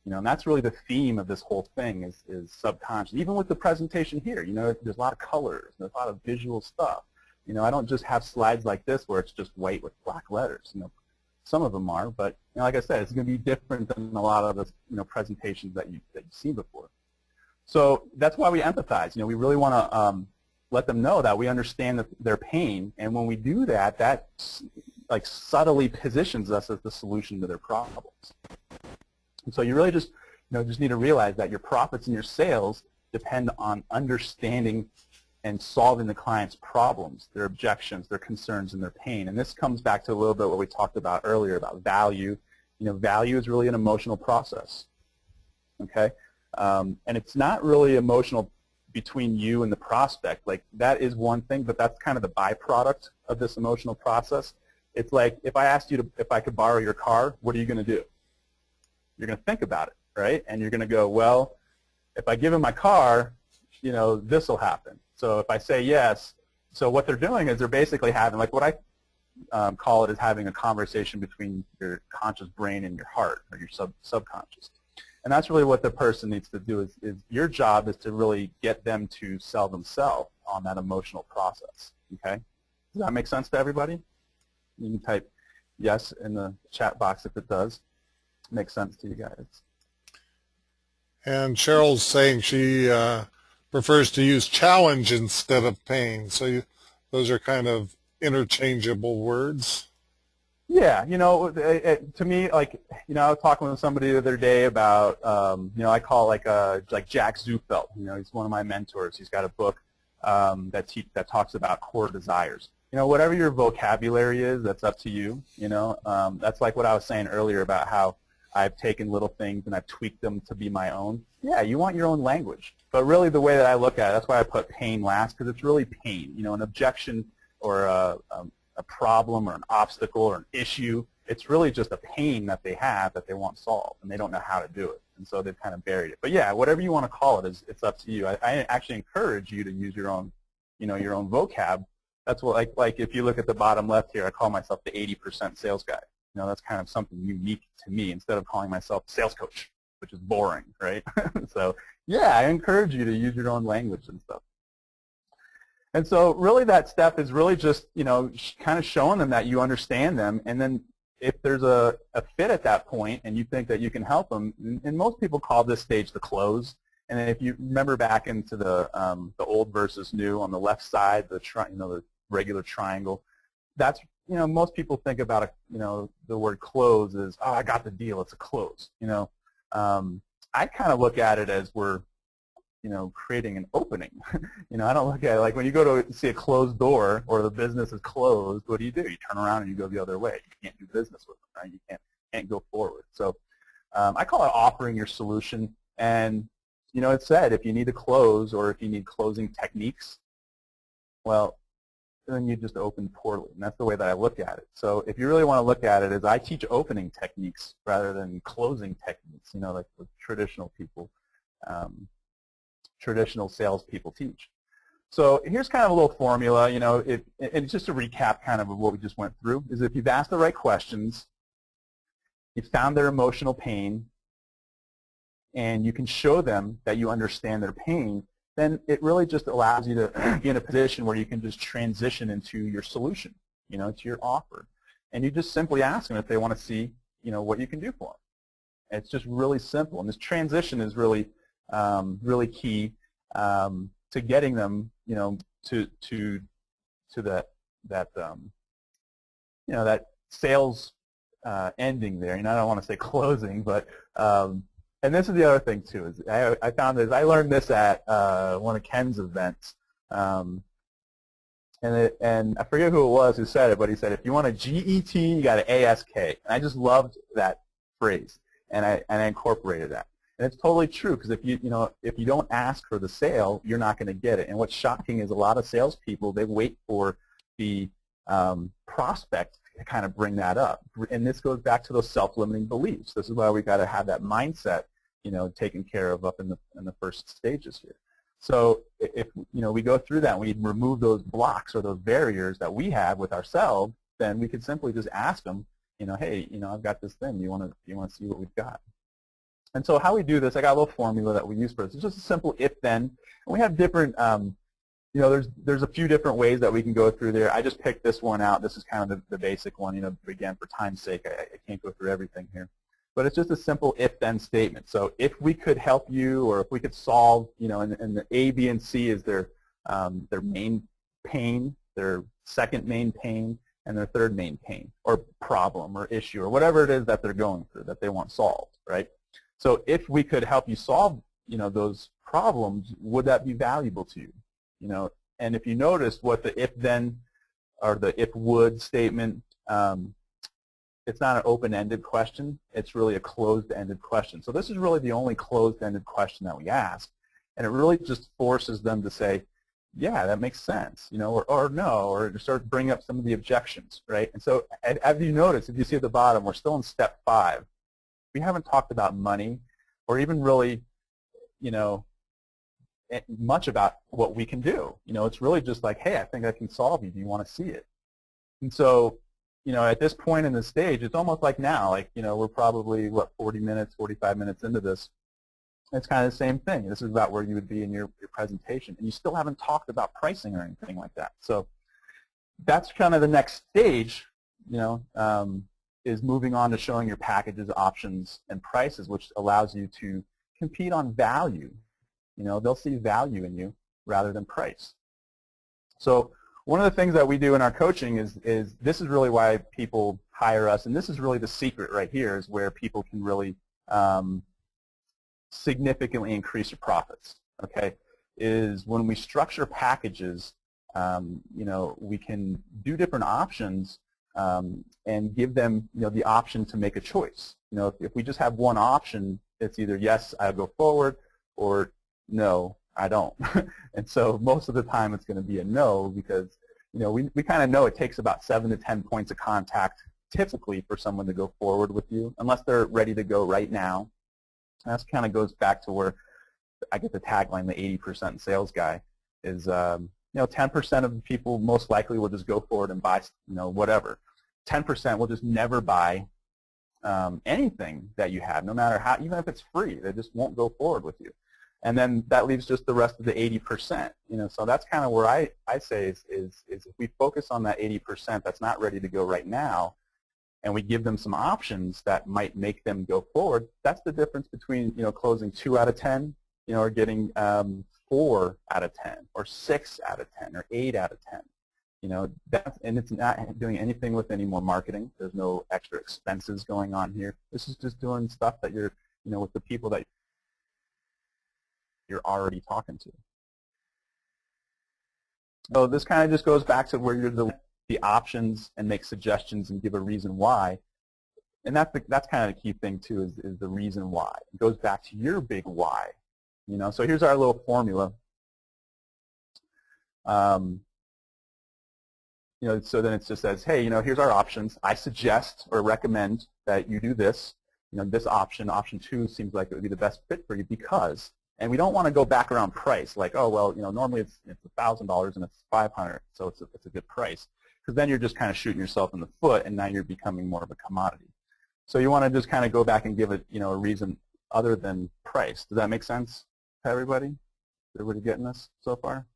And that's really the theme of this whole thing is subconscious. Even with the presentation here, there's a lot of colors, there's a lot of visual stuff. I don't just have slides like this where it's just white with black letters. Some of them are, but like I said, it's going to be different than a lot of the presentations that you've seen before. So that's why we empathize. We really want to let them know that we understand their pain, and when we do that, that like subtly positions us as the solution to their problems. And so you really just need to realize that your profits and your sales depend on understanding and solving the client's problems, their objections, their concerns, and their pain. And this comes back to a little bit what we talked about earlier about value. Value is really an emotional process, okay? And it's not really emotional between you and the prospect. Like, that is one thing, but that's kind of the byproduct of this emotional process. It's like, if I asked you if I could borrow your car, what are you going to do? You're going to think about it, right? And you're going to go, well, if I give him my car, this will happen. So if I say yes, so what they're doing is they're basically having, like what I call it, is having a conversation between your conscious brain and your heart, or your subconscious. And that's really what the person needs to do, is your job is to really get them to sell themselves on that emotional process, okay? Does that make sense to everybody? You can type yes in the chat box if it does. Make sense to you guys. And Cheryl's saying she prefers to use challenge instead of pain. So those are kind of interchangeable words. Yeah, to me, like, I was talking with somebody the other day about, I call like Jack Zufelt. He's one of my mentors. He's got a book that talks about core desires. Whatever your vocabulary is, that's up to you. That's like what I was saying earlier about how I've taken little things and I've tweaked them to be my own. Yeah, you want your own language. But really the way that I look at it, that's why I put pain last, because it's really pain. An objection or a problem or an obstacle or an issue, it's really just a pain that they have that they want solved, and they don't know how to do it. And so they've kind of buried it. But yeah, whatever you want to call it, it's up to you. I actually encourage you to use your own, your own vocab. That's what, like if you look at the bottom left here, I call myself the 80% sales guy. That's kind of something unique to me, instead of calling myself sales coach, which is boring, right? So yeah, I encourage you to use your own language and stuff. And so really that step is really just, kind of showing them that you understand them, and then if there's a fit at that point and you think that you can help them, and most people call this stage the close. And then if you remember back into the old versus new, on the left side, the regular triangle, that's, most people think about the word close as, oh, I got the deal, it's a close. I kind of look at it as we're creating an opening. I don't look at it like when you go to see a closed door or the business is closed, what do? You turn around and you go the other way. You can't do business with them, right? You can't go forward. So I call it offering your solution. And it said if you need to close or if you need closing techniques, well, then you just open poorly. And that's the way that I look at it. So if you really want to look at it, is I teach opening techniques rather than closing techniques, like the traditional people, traditional salespeople teach. So here's kind of a little formula, and just to recap kind of what we just went through, is if you've asked the right questions, you've found their emotional pain, and you can show them that you understand their pain, then it really just allows you to be in a position where you can just transition into your solution, to your offer. And you just simply ask them if they want to see, what you can do for them. It's just really simple. And this transition is really, really key to getting them, to that that sales ending there. I don't want to say closing, but and this is the other thing too. Is I found this. I learned this at one of Ken's events, and I forget who it was who said it, but he said if you want a GET, you got an ASK. And I just loved that phrase, and I incorporated that. And it's totally true, because if you don't ask for the sale, you're not going to get it. And what's shocking is a lot of salespeople, they wait for the prospect to kind of bring that up. And this goes back to those self-limiting beliefs. This is why we got to have that mindset, taken care of up in the first stages here. So if we go through that and we remove those blocks or those barriers that we have with ourselves, then we could simply just ask them, hey, I've got this thing. Do you want to see what we've got? And so how we do this, I got a little formula that we use for this. It's just a simple if-then. And we have different, there's a few different ways that we can go through there. I just picked this one out. This is kind of the basic one. Again, for time's sake, I can't go through everything here. But it's just a simple if-then statement. So if we could help you, or if we could solve, and the A, B, and C is their main pain, their second main pain, and their third main pain, or problem, or issue, or whatever it is that they're going through that they want solved, right? So if we could help you solve, those problems, would that be valuable to you? And if you notice what the if-then or the if-would statement, it's not an open-ended question. It's really a closed-ended question. So this is really the only closed-ended question that we ask, and it really just forces them to say, yeah, that makes sense, or no, or start bringing up some of the objections, right? And so as you notice, if you see at the bottom, we're still in step 5. We haven't talked about money or even really, much about what we can do. It's really just like, hey, I think I can solve you. Do you want to see it? And so, at this point in the stage, it's almost like now, we're probably, 40 minutes, 45 minutes into this. It's kind of the same thing. This is about where you would be in your presentation, and you still haven't talked about pricing or anything like that. So that's kind of the next stage, is moving on to showing your packages, options, and prices, which allows you to compete on value. They'll see value in you rather than price. So one of the things that we do in our coaching is this is really why people hire us, and this is really the secret right here, is where people can really significantly increase your profits, okay, is when we structure packages, we can do different options and give them, the option to make a choice. If we just have one option, it's either yes, I'll go forward, or no, I don't. And so most of the time it's going to be a no, because we kind of know it takes about 7 to 10 points of contact typically for someone to go forward with you, unless they're ready to go right now. And that kind of goes back to where I get the tagline, the 80% sales guy, is 10% of the people most likely will just go forward and buy whatever. 10% will just never buy anything that you have, no matter how, even if it's free. They just won't go forward with you. And then that leaves just the rest of the 80%. So that's kind of where I say is if we focus on that 80% that's not ready to go right now, and we give them some options that might make them go forward, that's the difference between closing 2 out of 10, or getting 4 out of 10, or 6 out of 10, or 8 out of 10. And it's not doing anything with any more marketing. There's no extra expenses going on here. This is just doing stuff that you're, with the people that you're already talking to. So this kind of just goes back to where you're the options and make suggestions and give a reason why. And that's kind of the key thing too, is the reason why. It goes back to your big why. So here's our little formula. so then it just says, hey, here's our options. I suggest or recommend that you do this. This option 2 seems like it would be the best fit for you because, and we don't want to go back around price, like, oh, well, normally it's $1,000 and it's $500, so it's a good price. Because then you're just kind of shooting yourself in the foot, and now you're becoming more of a commodity. So you want to just kind of go back and give it, a reason other than price. Does that make sense to everybody? Is everybody getting this so far?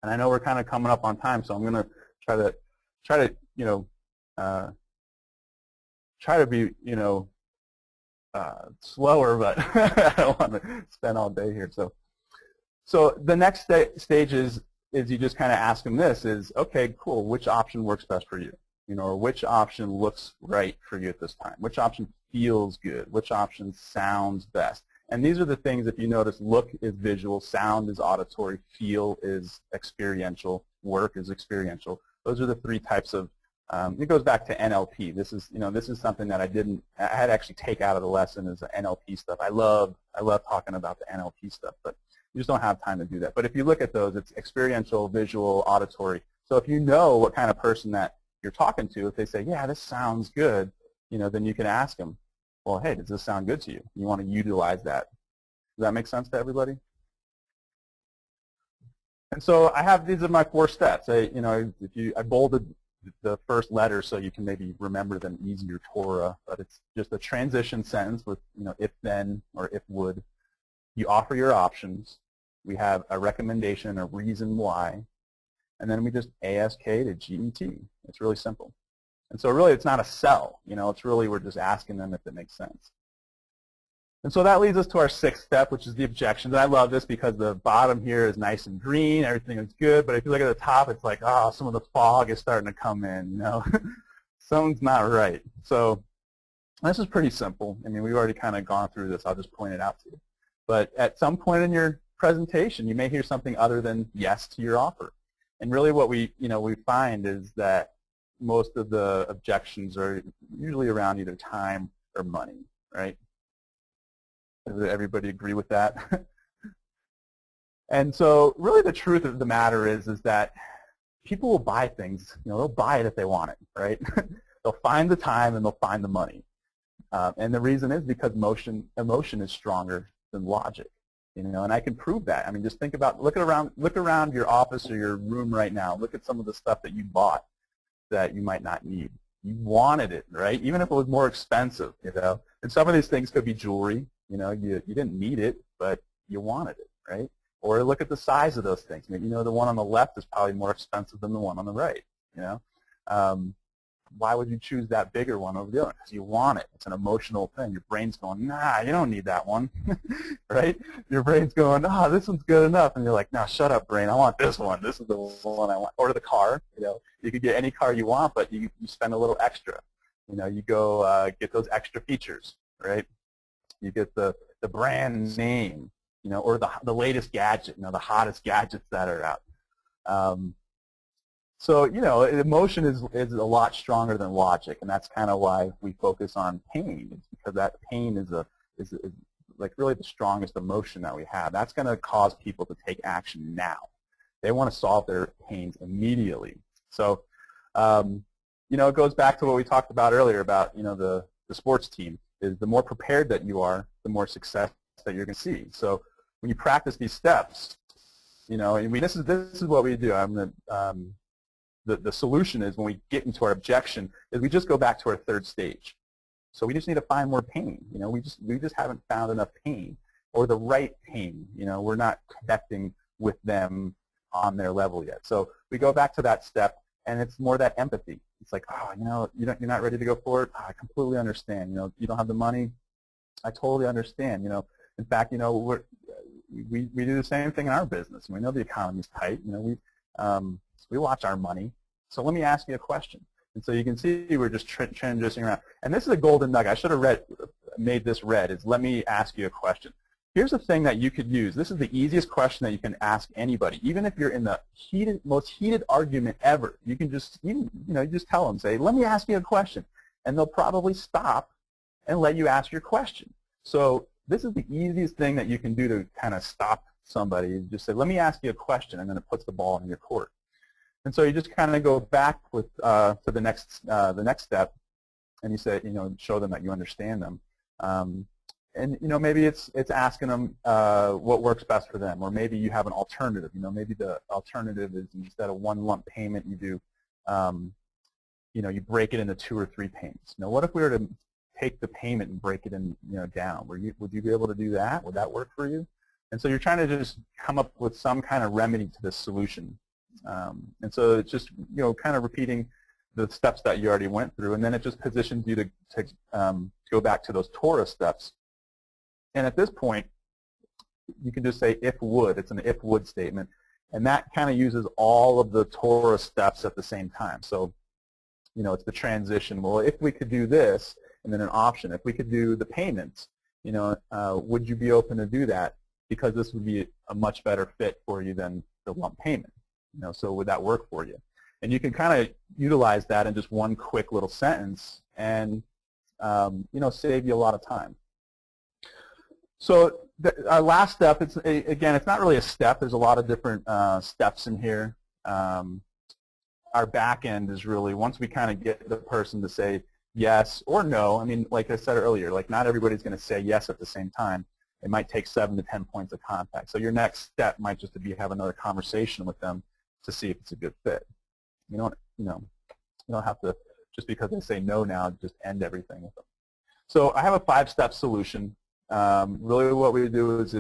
And I know we're kind of coming up on time, so I'm going to try to be, slower, but I don't want to spend all day here. So the next stage is you just kind of ask them this is, okay, cool, which option works best for you? Or which option looks right for you at this time? Which option feels good? Which option sounds best? And these are the things, if you notice, look is visual, sound is auditory, feel is experiential, work is experiential. Those are the 3 types of, it goes back to NLP. This is something that I had to actually take out of the lesson is the NLP stuff. I love talking about the NLP stuff, but you just don't have time to do that. But if you look at those, it's experiential, visual, auditory. So if you know what kind of person that you're talking to, if they say, yeah, this sounds good, then you can ask them, well, hey, does this sound good to you? You want to utilize that. Does that make sense to everybody? And so these are my 4 steps. I bolded the first letter so you can maybe remember them easier, Torah, but it's just a transition sentence with, if then or if would. You offer your options. We have a recommendation, a reason why, and then we just ASK to GET. It's really simple. And so really it's not a sell, it's really we're just asking them if it makes sense. And so that leads us to our 6th step, which is the objections. And I love this because the bottom here is nice and green, everything is good, but if you look at the top, it's like, oh, some of the fog is starting to come in, Something's not right. So this is pretty simple. I mean, we've already kind of gone through this. I'll just point it out to you. But at some point in your presentation, you may hear something other than yes to your offer. And really what we find is that most of the objections are usually around either time or money, right? Does everybody agree with that? And so really the truth of the matter is that people will buy things, they'll buy it if they want it, right? They'll find the time and they'll find the money. And the reason is because emotion is stronger than logic. And I can prove that. I mean, just think about, look around your office or your room right now. Look at some of the stuff that you bought that you might not need. You wanted it, right? Even if it was more expensive, And some of these things could be jewelry. You didn't need it, but you wanted it, right? Or look at the size of those things. Maybe, the one on the left is probably more expensive than the one on the right, Why would you choose that bigger one over the other? Because you want it. It's an emotional thing. Your brain's going, nah, you don't need that one, right? Your brain's going, oh, this one's good enough. And you're like, no, shut up, brain. I want this one. This is the one I want. Or the car. You could get any car you want, but you spend a little extra. You go get those extra features, right? You get the brand name, or the latest gadget, the hottest gadgets that are out. So, emotion is a lot stronger than logic, and that's kind of why we focus on pain. It's because that pain is like really the strongest emotion that we have. That's going to cause people to take action now. They want to solve their pains immediately. So, it goes back to what we talked about earlier about, the sports team. Is the more prepared that you are, the more success that you're going to see. So when you practice these steps, this is what we do. The solution is when we get into our objection is we just go back to our 3rd stage. So we just need to find more pain. We just haven't found enough pain or the right pain. We're not connecting with them on their level yet. So we go back to that step, and it's more that empathy. It's like, oh, you're not ready to go forward. Oh, I completely understand. You don't have the money. I totally understand. In fact, we do the same thing in our business. We know the economy's tight. We watch our money. So let me ask you a question. And so you can see we're just transitioning around. And this is a golden nugget. I should have made this red. Is let me ask you a question. Here's a thing that you could use. This is the easiest question that you can ask anybody, even if you're in the most heated argument ever. You can just, you just tell them, say, let me ask you a question, and they'll probably stop and let you ask your question. So this is the easiest thing that you can do to kind of stop somebody. Just say, let me ask you a question, and then it puts the ball in your court. And so you just kind of go back with to the next step, and you say, show them that you understand them. And maybe it's asking them what works best for them, or maybe you have an alternative. Maybe the alternative is instead of one lump payment, you do, you break it into 2 or 3 payments. What if we were to take the payment and break it in, down? Would you be able to do that? Would that work for you? And so you're trying to just come up with some kind of remedy to this solution. And so it's just, kind of repeating the steps that you already went through, and then it just positions you to go back to those Torah steps. And at this point, you can just say if would. It's an if would statement. And that kind of uses all of the Torah steps at the same time. So, it's the transition. Well, if we could do this, and then an option. If we could do the payments, would you be open to do that? Because this would be a much better fit for you than the lump payment. So would that work for you? And you can kind of utilize that in just one quick little sentence and, save you a lot of time. So our last step, again, it's not really a step. There's a lot of different steps in here. Our back end is really, once we kind of get the person to say yes or no, I mean, like I said earlier, like not everybody's going to say yes at the same time. It might take 7 to 10 points of contact. So your next step might just be have another conversation with them to see if it's a good fit. You don't have to, just because they say no now, just end everything with them. So I have a 5-step solution. Really what we do is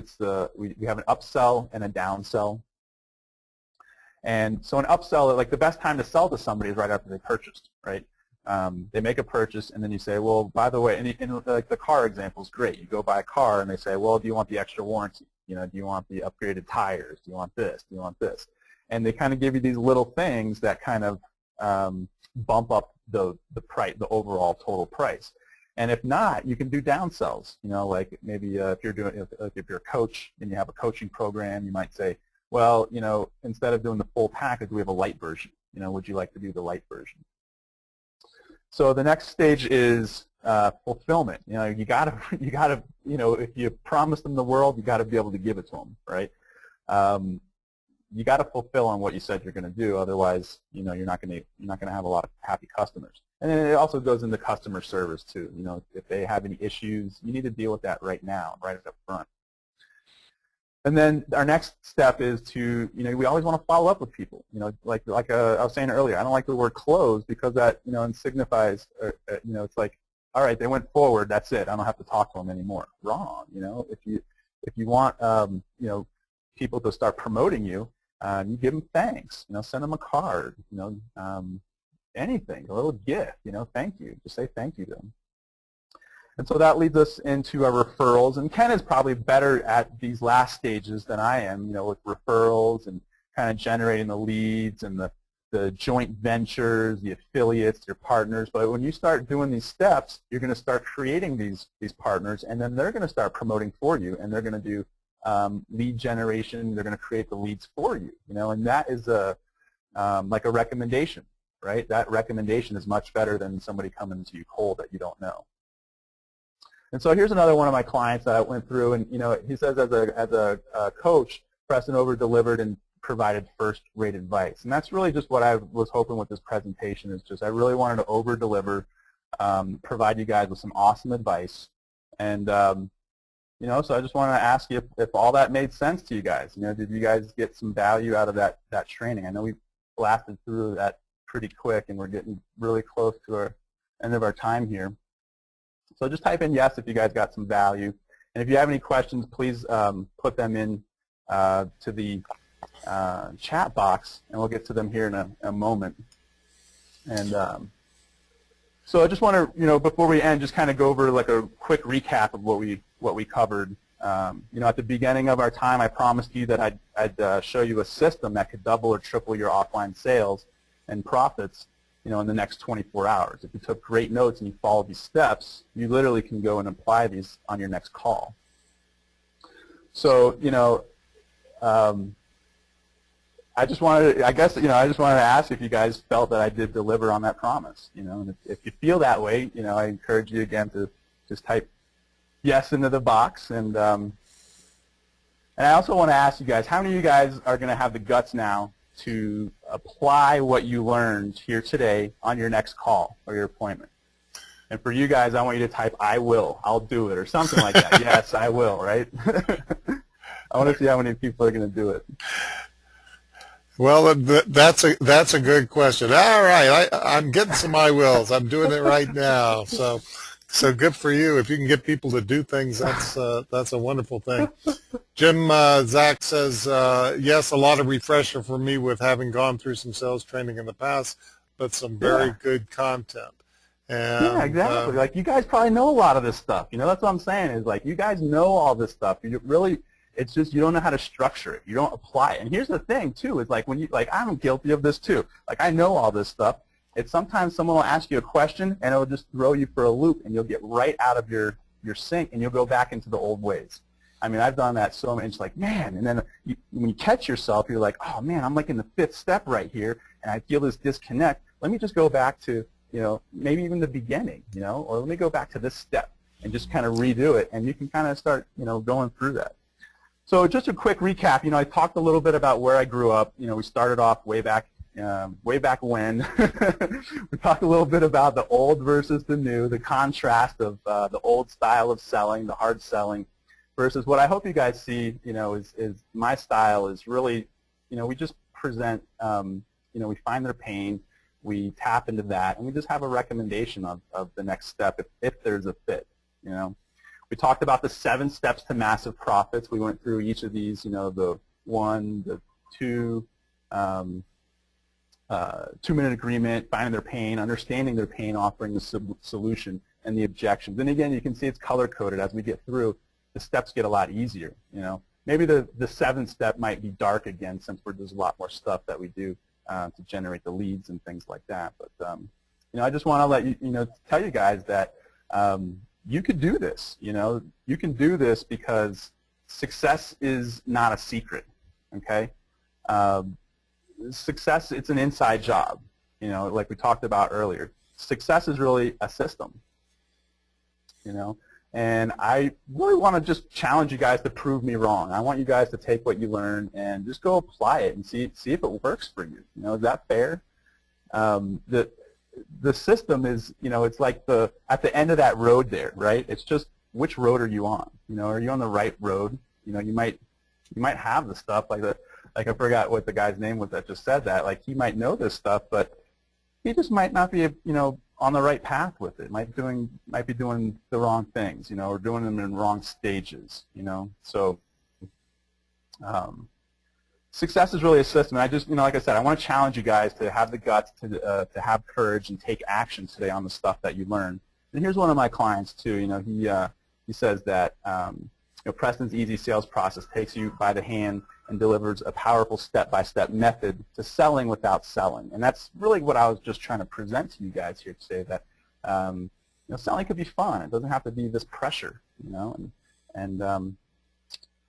we have an upsell and a downsell. And so an upsell, like the best time to sell to somebody is right after they purchased, right? They make a purchase, and then you say, well, by the way, and like the car example is great. You go buy a car, and they say, well, do you want the extra warranty? Do you want the upgraded tires? Do you want this? Do you want this? And they kind of give you these little things that kind of bump up the price, the overall total price. And if not, you can do downsells. Like maybe if you're a coach and you have a coaching program, you might say, well, instead of doing the full package, we have a light version. Would you like to do the light version? So the next stage is fulfillment. You gotta, if you promise them the world, you gotta be able to give it to them, right? You gotta fulfill on what you said you're going to do. Otherwise, you're not going to have a lot of happy customers. And then it also goes into customer service too. If they have any issues, you need to deal with that right now, right up front. And then our next step is to, we always want to follow up with people. Like I was saying earlier, I don't like the word close because that, and signifies, it's like, all right, they went forward, that's it. I don't have to talk to them anymore. Wrong. If you want, people to start promoting you, you give them thanks. Send them a card. Anything, a little gift. Thank you. Just say thank you to them. And so that leads us into our referrals. And Ken is probably better at these last stages than I am, with referrals and kind of generating the leads and the joint ventures, the affiliates, your partners. But when you start doing these steps, you're going to start creating these partners, and then they're going to start promoting for you, and they're going to do lead generation. They're going to create the leads for you, and that is like a recommendation, right? That recommendation is much better than somebody coming to you cold that you don't know. And so here's another one of my clients that I went through, and he says as a coach, Preston over-delivered and provided first-rate advice. And that's really just what I was hoping with this presentation is just I really wanted to over-deliver, provide you guys with some awesome advice. And, so I just wanted to ask you if all that made sense to you guys. Did you guys get some value out of that training? I know we blasted through that pretty quick, and we're getting really close to our end of our time here. So just type in yes if you guys got some value. And if you have any questions, please put them in to the chat box, and we'll get to them here in a moment. And so I just want to, before we end, just kind of go over like a quick recap of what we covered. At the beginning of our time, I promised you that I'd show you a system that could double or triple your offline sales and profits in the next 24 hours. If you took great notes and you followed these steps, you literally can go and apply these on your next call. So, I just wanted to ask if you guys felt that I did deliver on that promise, and if you feel that way, I encourage you again to just type yes into the box. And I also want to ask you guys, how many of you guys are going to have the guts now to apply what you learned here today on your next call or your appointment. And for you guys, I want you to type, I will, I'll do it, or something like that. Yes, I will, right? I want to see how many people are going to do it. Well, that's a good question. All right, I'm getting some I wills. I'm doing it right now. So good for you. If you can get people to do things, that's a wonderful thing. Jim Zach says, yes, a lot of refresher for me with having gone through some sales training in the past, but some very good content. And, yeah, exactly. Like, you guys probably know a lot of this stuff. You know, that's what I'm saying is, like, you guys know all this stuff. You really, it's just you don't know how to structure it. You don't apply it. And here's the thing, too, is like when you, like, I'm guilty of this, too. Like, I know all this stuff. It's sometimes someone will ask you a question, and it'll just throw you for a loop, and you'll get right out of your sync, and you'll go back into the old ways. I mean, I've done that so much. It's like, man, and then when you catch yourself, you're like, oh, man, I'm like in the 5th step right here, and I feel this disconnect. Let me just go back to, you know, maybe even the beginning, you know, or let me go back to this step and just kind of redo it, and you can kind of start, you know, going through that. So just a quick recap, you know, I talked a little bit about where I grew up. You know, we started off way back when. We talked a little bit about the old versus the new, the contrast of the old style of selling, the hard selling, versus what I hope you guys see, you know, is my style is really, you know, we just present, you know, we find their pain, we tap into that, and we just have a recommendation of the next step if there's a fit, you know. We talked about the 7 steps to massive profits. We went through each of these, you know, the 1, the 2, 2-minute agreement, finding their pain, understanding their pain, offering the solution, and the objections. And again, you can see it's color-coded. As we get through, the steps get a lot easier, you know. Maybe the 7th step might be dark again, since there's a lot more stuff that we do to generate the leads and things like that. But you know, I just want to let you, you know, tell you guys that you could do this. You know, you can do this because success is not a secret. Okay, success, it's an inside job. You know, like we talked about earlier. Success is really a system. You know, and I really want to just challenge you guys to prove me wrong. I want you guys to take what you learn and just go apply it and see if it works for you. You know, is that fair? The system is, you know, it's like at the end of that road there, right? It's just which road are you on? You know, are you on the right road? You know, you might have the stuff like I forgot what the guy's name was that just said that. Like, he might know this stuff, but he just might not be, you know, on the right path with it. Might be doing the wrong things, you know, or doing them in wrong stages, you know. So success is really a system. I just, you know, like I said, I want to challenge you guys to have the guts to have courage and take action today on the stuff that you learn. And here's one of my clients too. You know, he says that you know, Preston's easy sales process takes you by the hand and delivers a powerful step-by-step method to selling without selling. And that's really what I was just trying to present to you guys here today, that you know, selling could be fun. It doesn't have to be this pressure, you know. And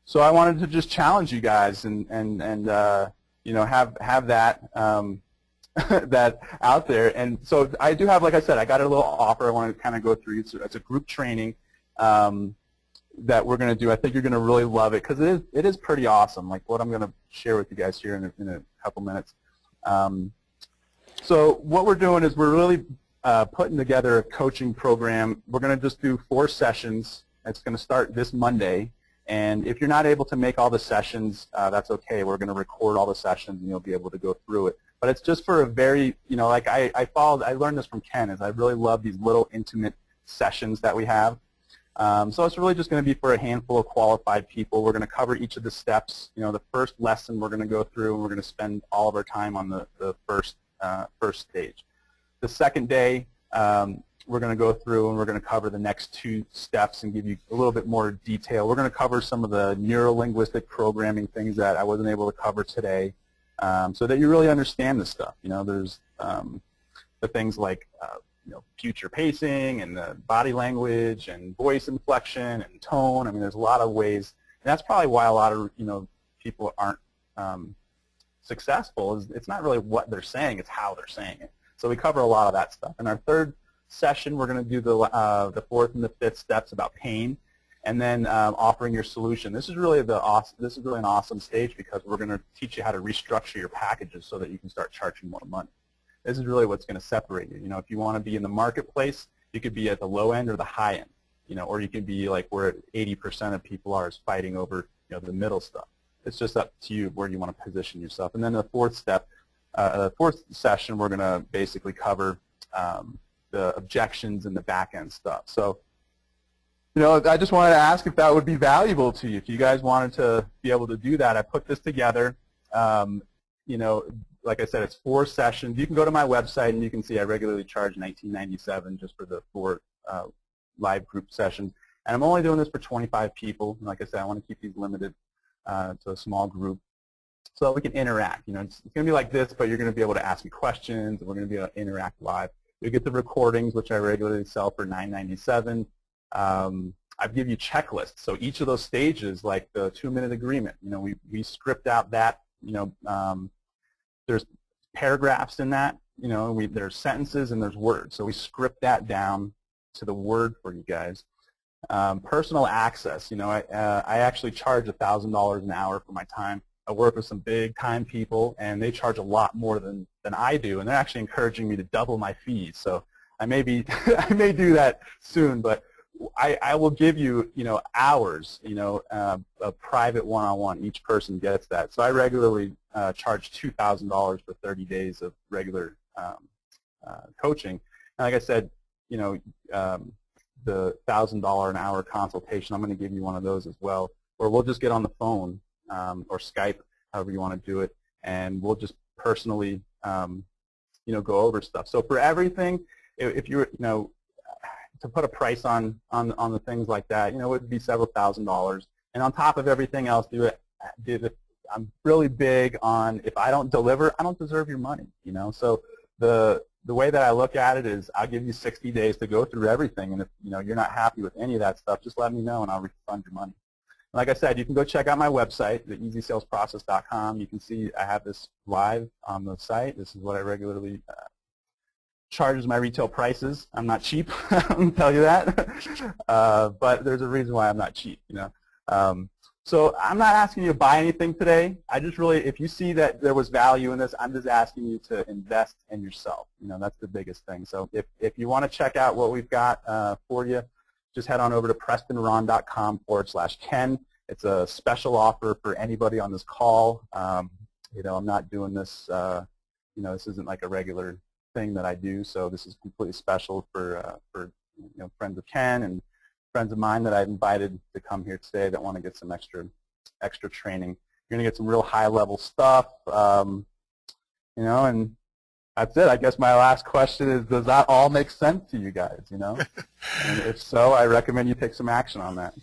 so I wanted to just challenge you guys and you know, have that that out there. And so I do have, like I said, I got a little offer I want to kind of go through. It's a group training that we're going to do. I think you're going to really love it because it is pretty awesome, like what I'm going to share with you guys here in a couple minutes. So what we're doing is we're really putting together a coaching program. We're going to just do 4 sessions. It's going to start this Monday. And if you're not able to make all the sessions, that's okay. We're going to record all the sessions, and you'll be able to go through it. But it's just for a very, you know, like I learned this from Ken, is I really love these little intimate sessions that we have. So it's really just going to be for a handful of qualified people. We're going to cover each of the steps. You know, the first lesson we're going to go through, and we're going to spend all of our time on the first stage. The second day, we're going to go through and we're going to cover the next 2 steps and give you a little bit more detail. We're going to cover some of the neuro-linguistic programming things that I wasn't able to cover today, so that you really understand this stuff. You know, there's the things like you know, future pacing and the body language and voice inflection and tone. I mean, there's a lot of ways, and that's probably why a lot of, you know, people aren't successful. Is it's not really what they're saying; it's how they're saying it. So we cover a lot of that stuff. In our third session, we're going to do the 4th and the 5th steps about pain. and then offering your solution. This is really an awesome stage because we're going to teach you how to restructure your packages so that you can start charging more money. This is really what's going to separate you. You know, if you want to be in the marketplace, you could be at the low end or the high end, you know, or you could be like where 80% of people are is fighting over, you know, the middle stuff. It's just up to you where you want to position yourself. And then the fourth step, the fourth session, we're going to basically cover the objections and the back end stuff. So, you know, I just wanted to ask if that would be valuable to you. If you guys wanted to be able to do that, I put this together. You know, like I said, it's 4 sessions. You can go to my website and you can see I regularly charge $19.97 just for the 4 live group sessions. And I'm only doing this for 25 people. And like I said, I want to keep these limited to a small group so that we can interact. You know, it's going to be like this, but you're going to be able to ask me questions, and we're going to be able to interact live. You get the recordings, which I regularly sell for $9.97. I give you checklists. So each of those stages, like the 2-minute agreement, you know, we script out that, you know, there's paragraphs in that, you know, there's sentences and there's words. So we script that down to the word for you guys. Personal access, you know, I actually charge $1,000 an hour for my time. I work with some big time people, and they charge a lot more than I do, and they're actually encouraging me to double my fees. So I may be I may do that soon, but I will give you, you know, hours, you know, a private one-on-one. Each person gets that. So I regularly charge $2,000 for 30 days of regular coaching. And like I said, you know, the $1,000 an hour consultation, I'm going to give you one of those as well, or we'll just get on the phone or Skype, however you want to do it, and we'll just personally, you know, go over stuff. So for everything, if you're, you know, to put a price on the things like that, you know, it would be several $1,000s. And on top of everything else, I'm really big on, if I don't deliver, I don't deserve your money, you know. So the way that I look at it is I'll give you 60 days to go through everything, and if, you know, you're not happy with any of that stuff, just let me know and I'll refund your money. Like I said, you can go check out my website, the easysalesprocess.com. You can see I have this live on the site. This is what I regularly charge as my retail prices. I'm not cheap, I can tell you that. But there's a reason why I'm not cheap, you know. So I'm not asking you to buy anything today. I just really, if you see that there was value in this, I'm just asking you to invest in yourself. You know, that's the biggest thing. So if you want to check out what we've got for you, just head on over to prestonrahn.com/Ken. It's a special offer for anybody on this call. You know, I'm not doing this, you know, this isn't like a regular thing that I do, so this is completely special for you know, friends of Ken and friends of mine that I've invited to come here today that want to get some extra training. You're going to get some real high-level stuff, you know, and that's it. I guess my last question is, does that all make sense to you guys, you know? And if so, I recommend you take some action on that.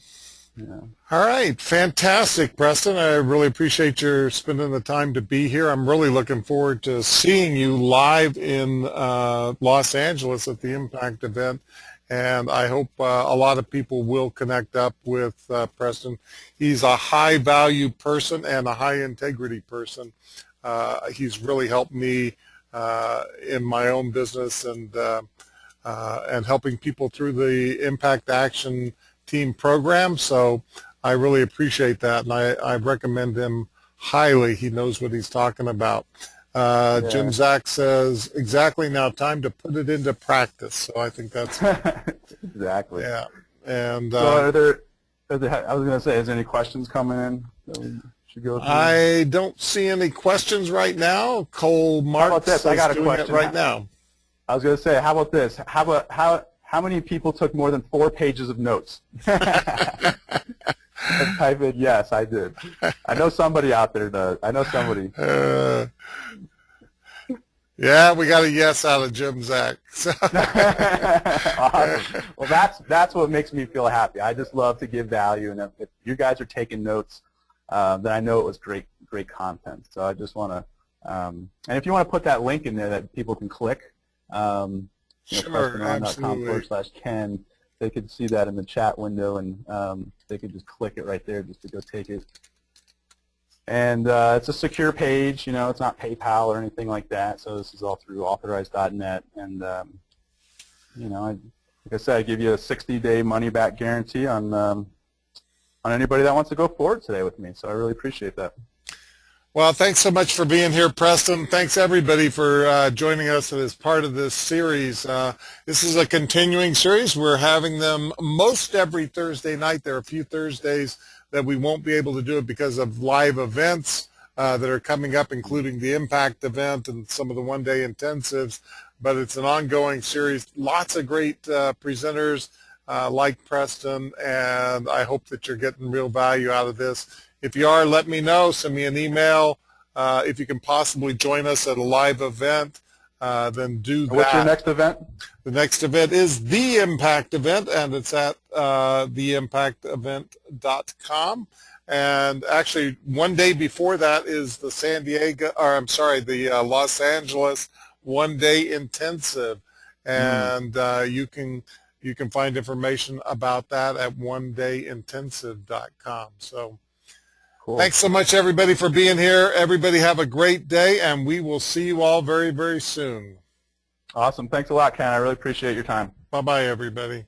Yeah. All right. Fantastic, Preston. I really appreciate your spending the time to be here. I'm really looking forward to seeing you live in Los Angeles at the Impact event, and I hope a lot of people will connect up with Preston. He's a high-value person and a high-integrity person. He's really helped me in my own business and helping people through the Impact Action Team program, so I really appreciate that, and I recommend him highly. He knows what he's talking about. Yeah. Jim Zach says, exactly, now time to put it into practice. So I think that's exactly. Yeah. And so I was going to say, is there any questions coming in that we should go through? I don't see any questions right now. Cole Marks is doing it right now. I was going to say, how about this? How many people took more than 4 pages of notes? Type in yes, I did. I know somebody out there does. I know somebody. Yeah, we got a yes out of Jim Zach. Awesome. Well, that's what makes me feel happy. I just love to give value, and if you guys are taking notes, then I know it was great content. So I just want to, and if you want to put that link in there that people can click, Sure, absolutely. prestonrahn.com/Ken. They could see that in the chat window, and they could just click it right there just to go take it. And it's a secure page, you know, it's not PayPal or anything like that, so this is all through authorized.net. And, you know, like I said, I give you a 60-day money-back guarantee on on anybody that wants to go forward today with me. So I really appreciate that. Well, thanks so much for being here, Preston. Thanks, everybody, for joining us as part of this series. This is a continuing series. We're having them most every Thursday night. There are a few Thursdays that we won't be able to do it because of live events that are coming up, including the Impact event and some of the one-day intensives. But it's an ongoing series. Lots of great presenters like Preston, and I hope that you're getting real value out of this. If you are, let me know. Send me an email. If you can possibly join us at a live event, then do that. What's your next event? The next event is the Impact event, and it's at theimpactevent.com. And actually, one day before that is the the Los Angeles one-day intensive, and you can find information about that at onedayintensive.com. So. Cool. Thanks so much, everybody, for being here. Everybody have a great day, and we will see you all very, very soon. Awesome. Thanks a lot, Ken. I really appreciate your time. Bye-bye, everybody.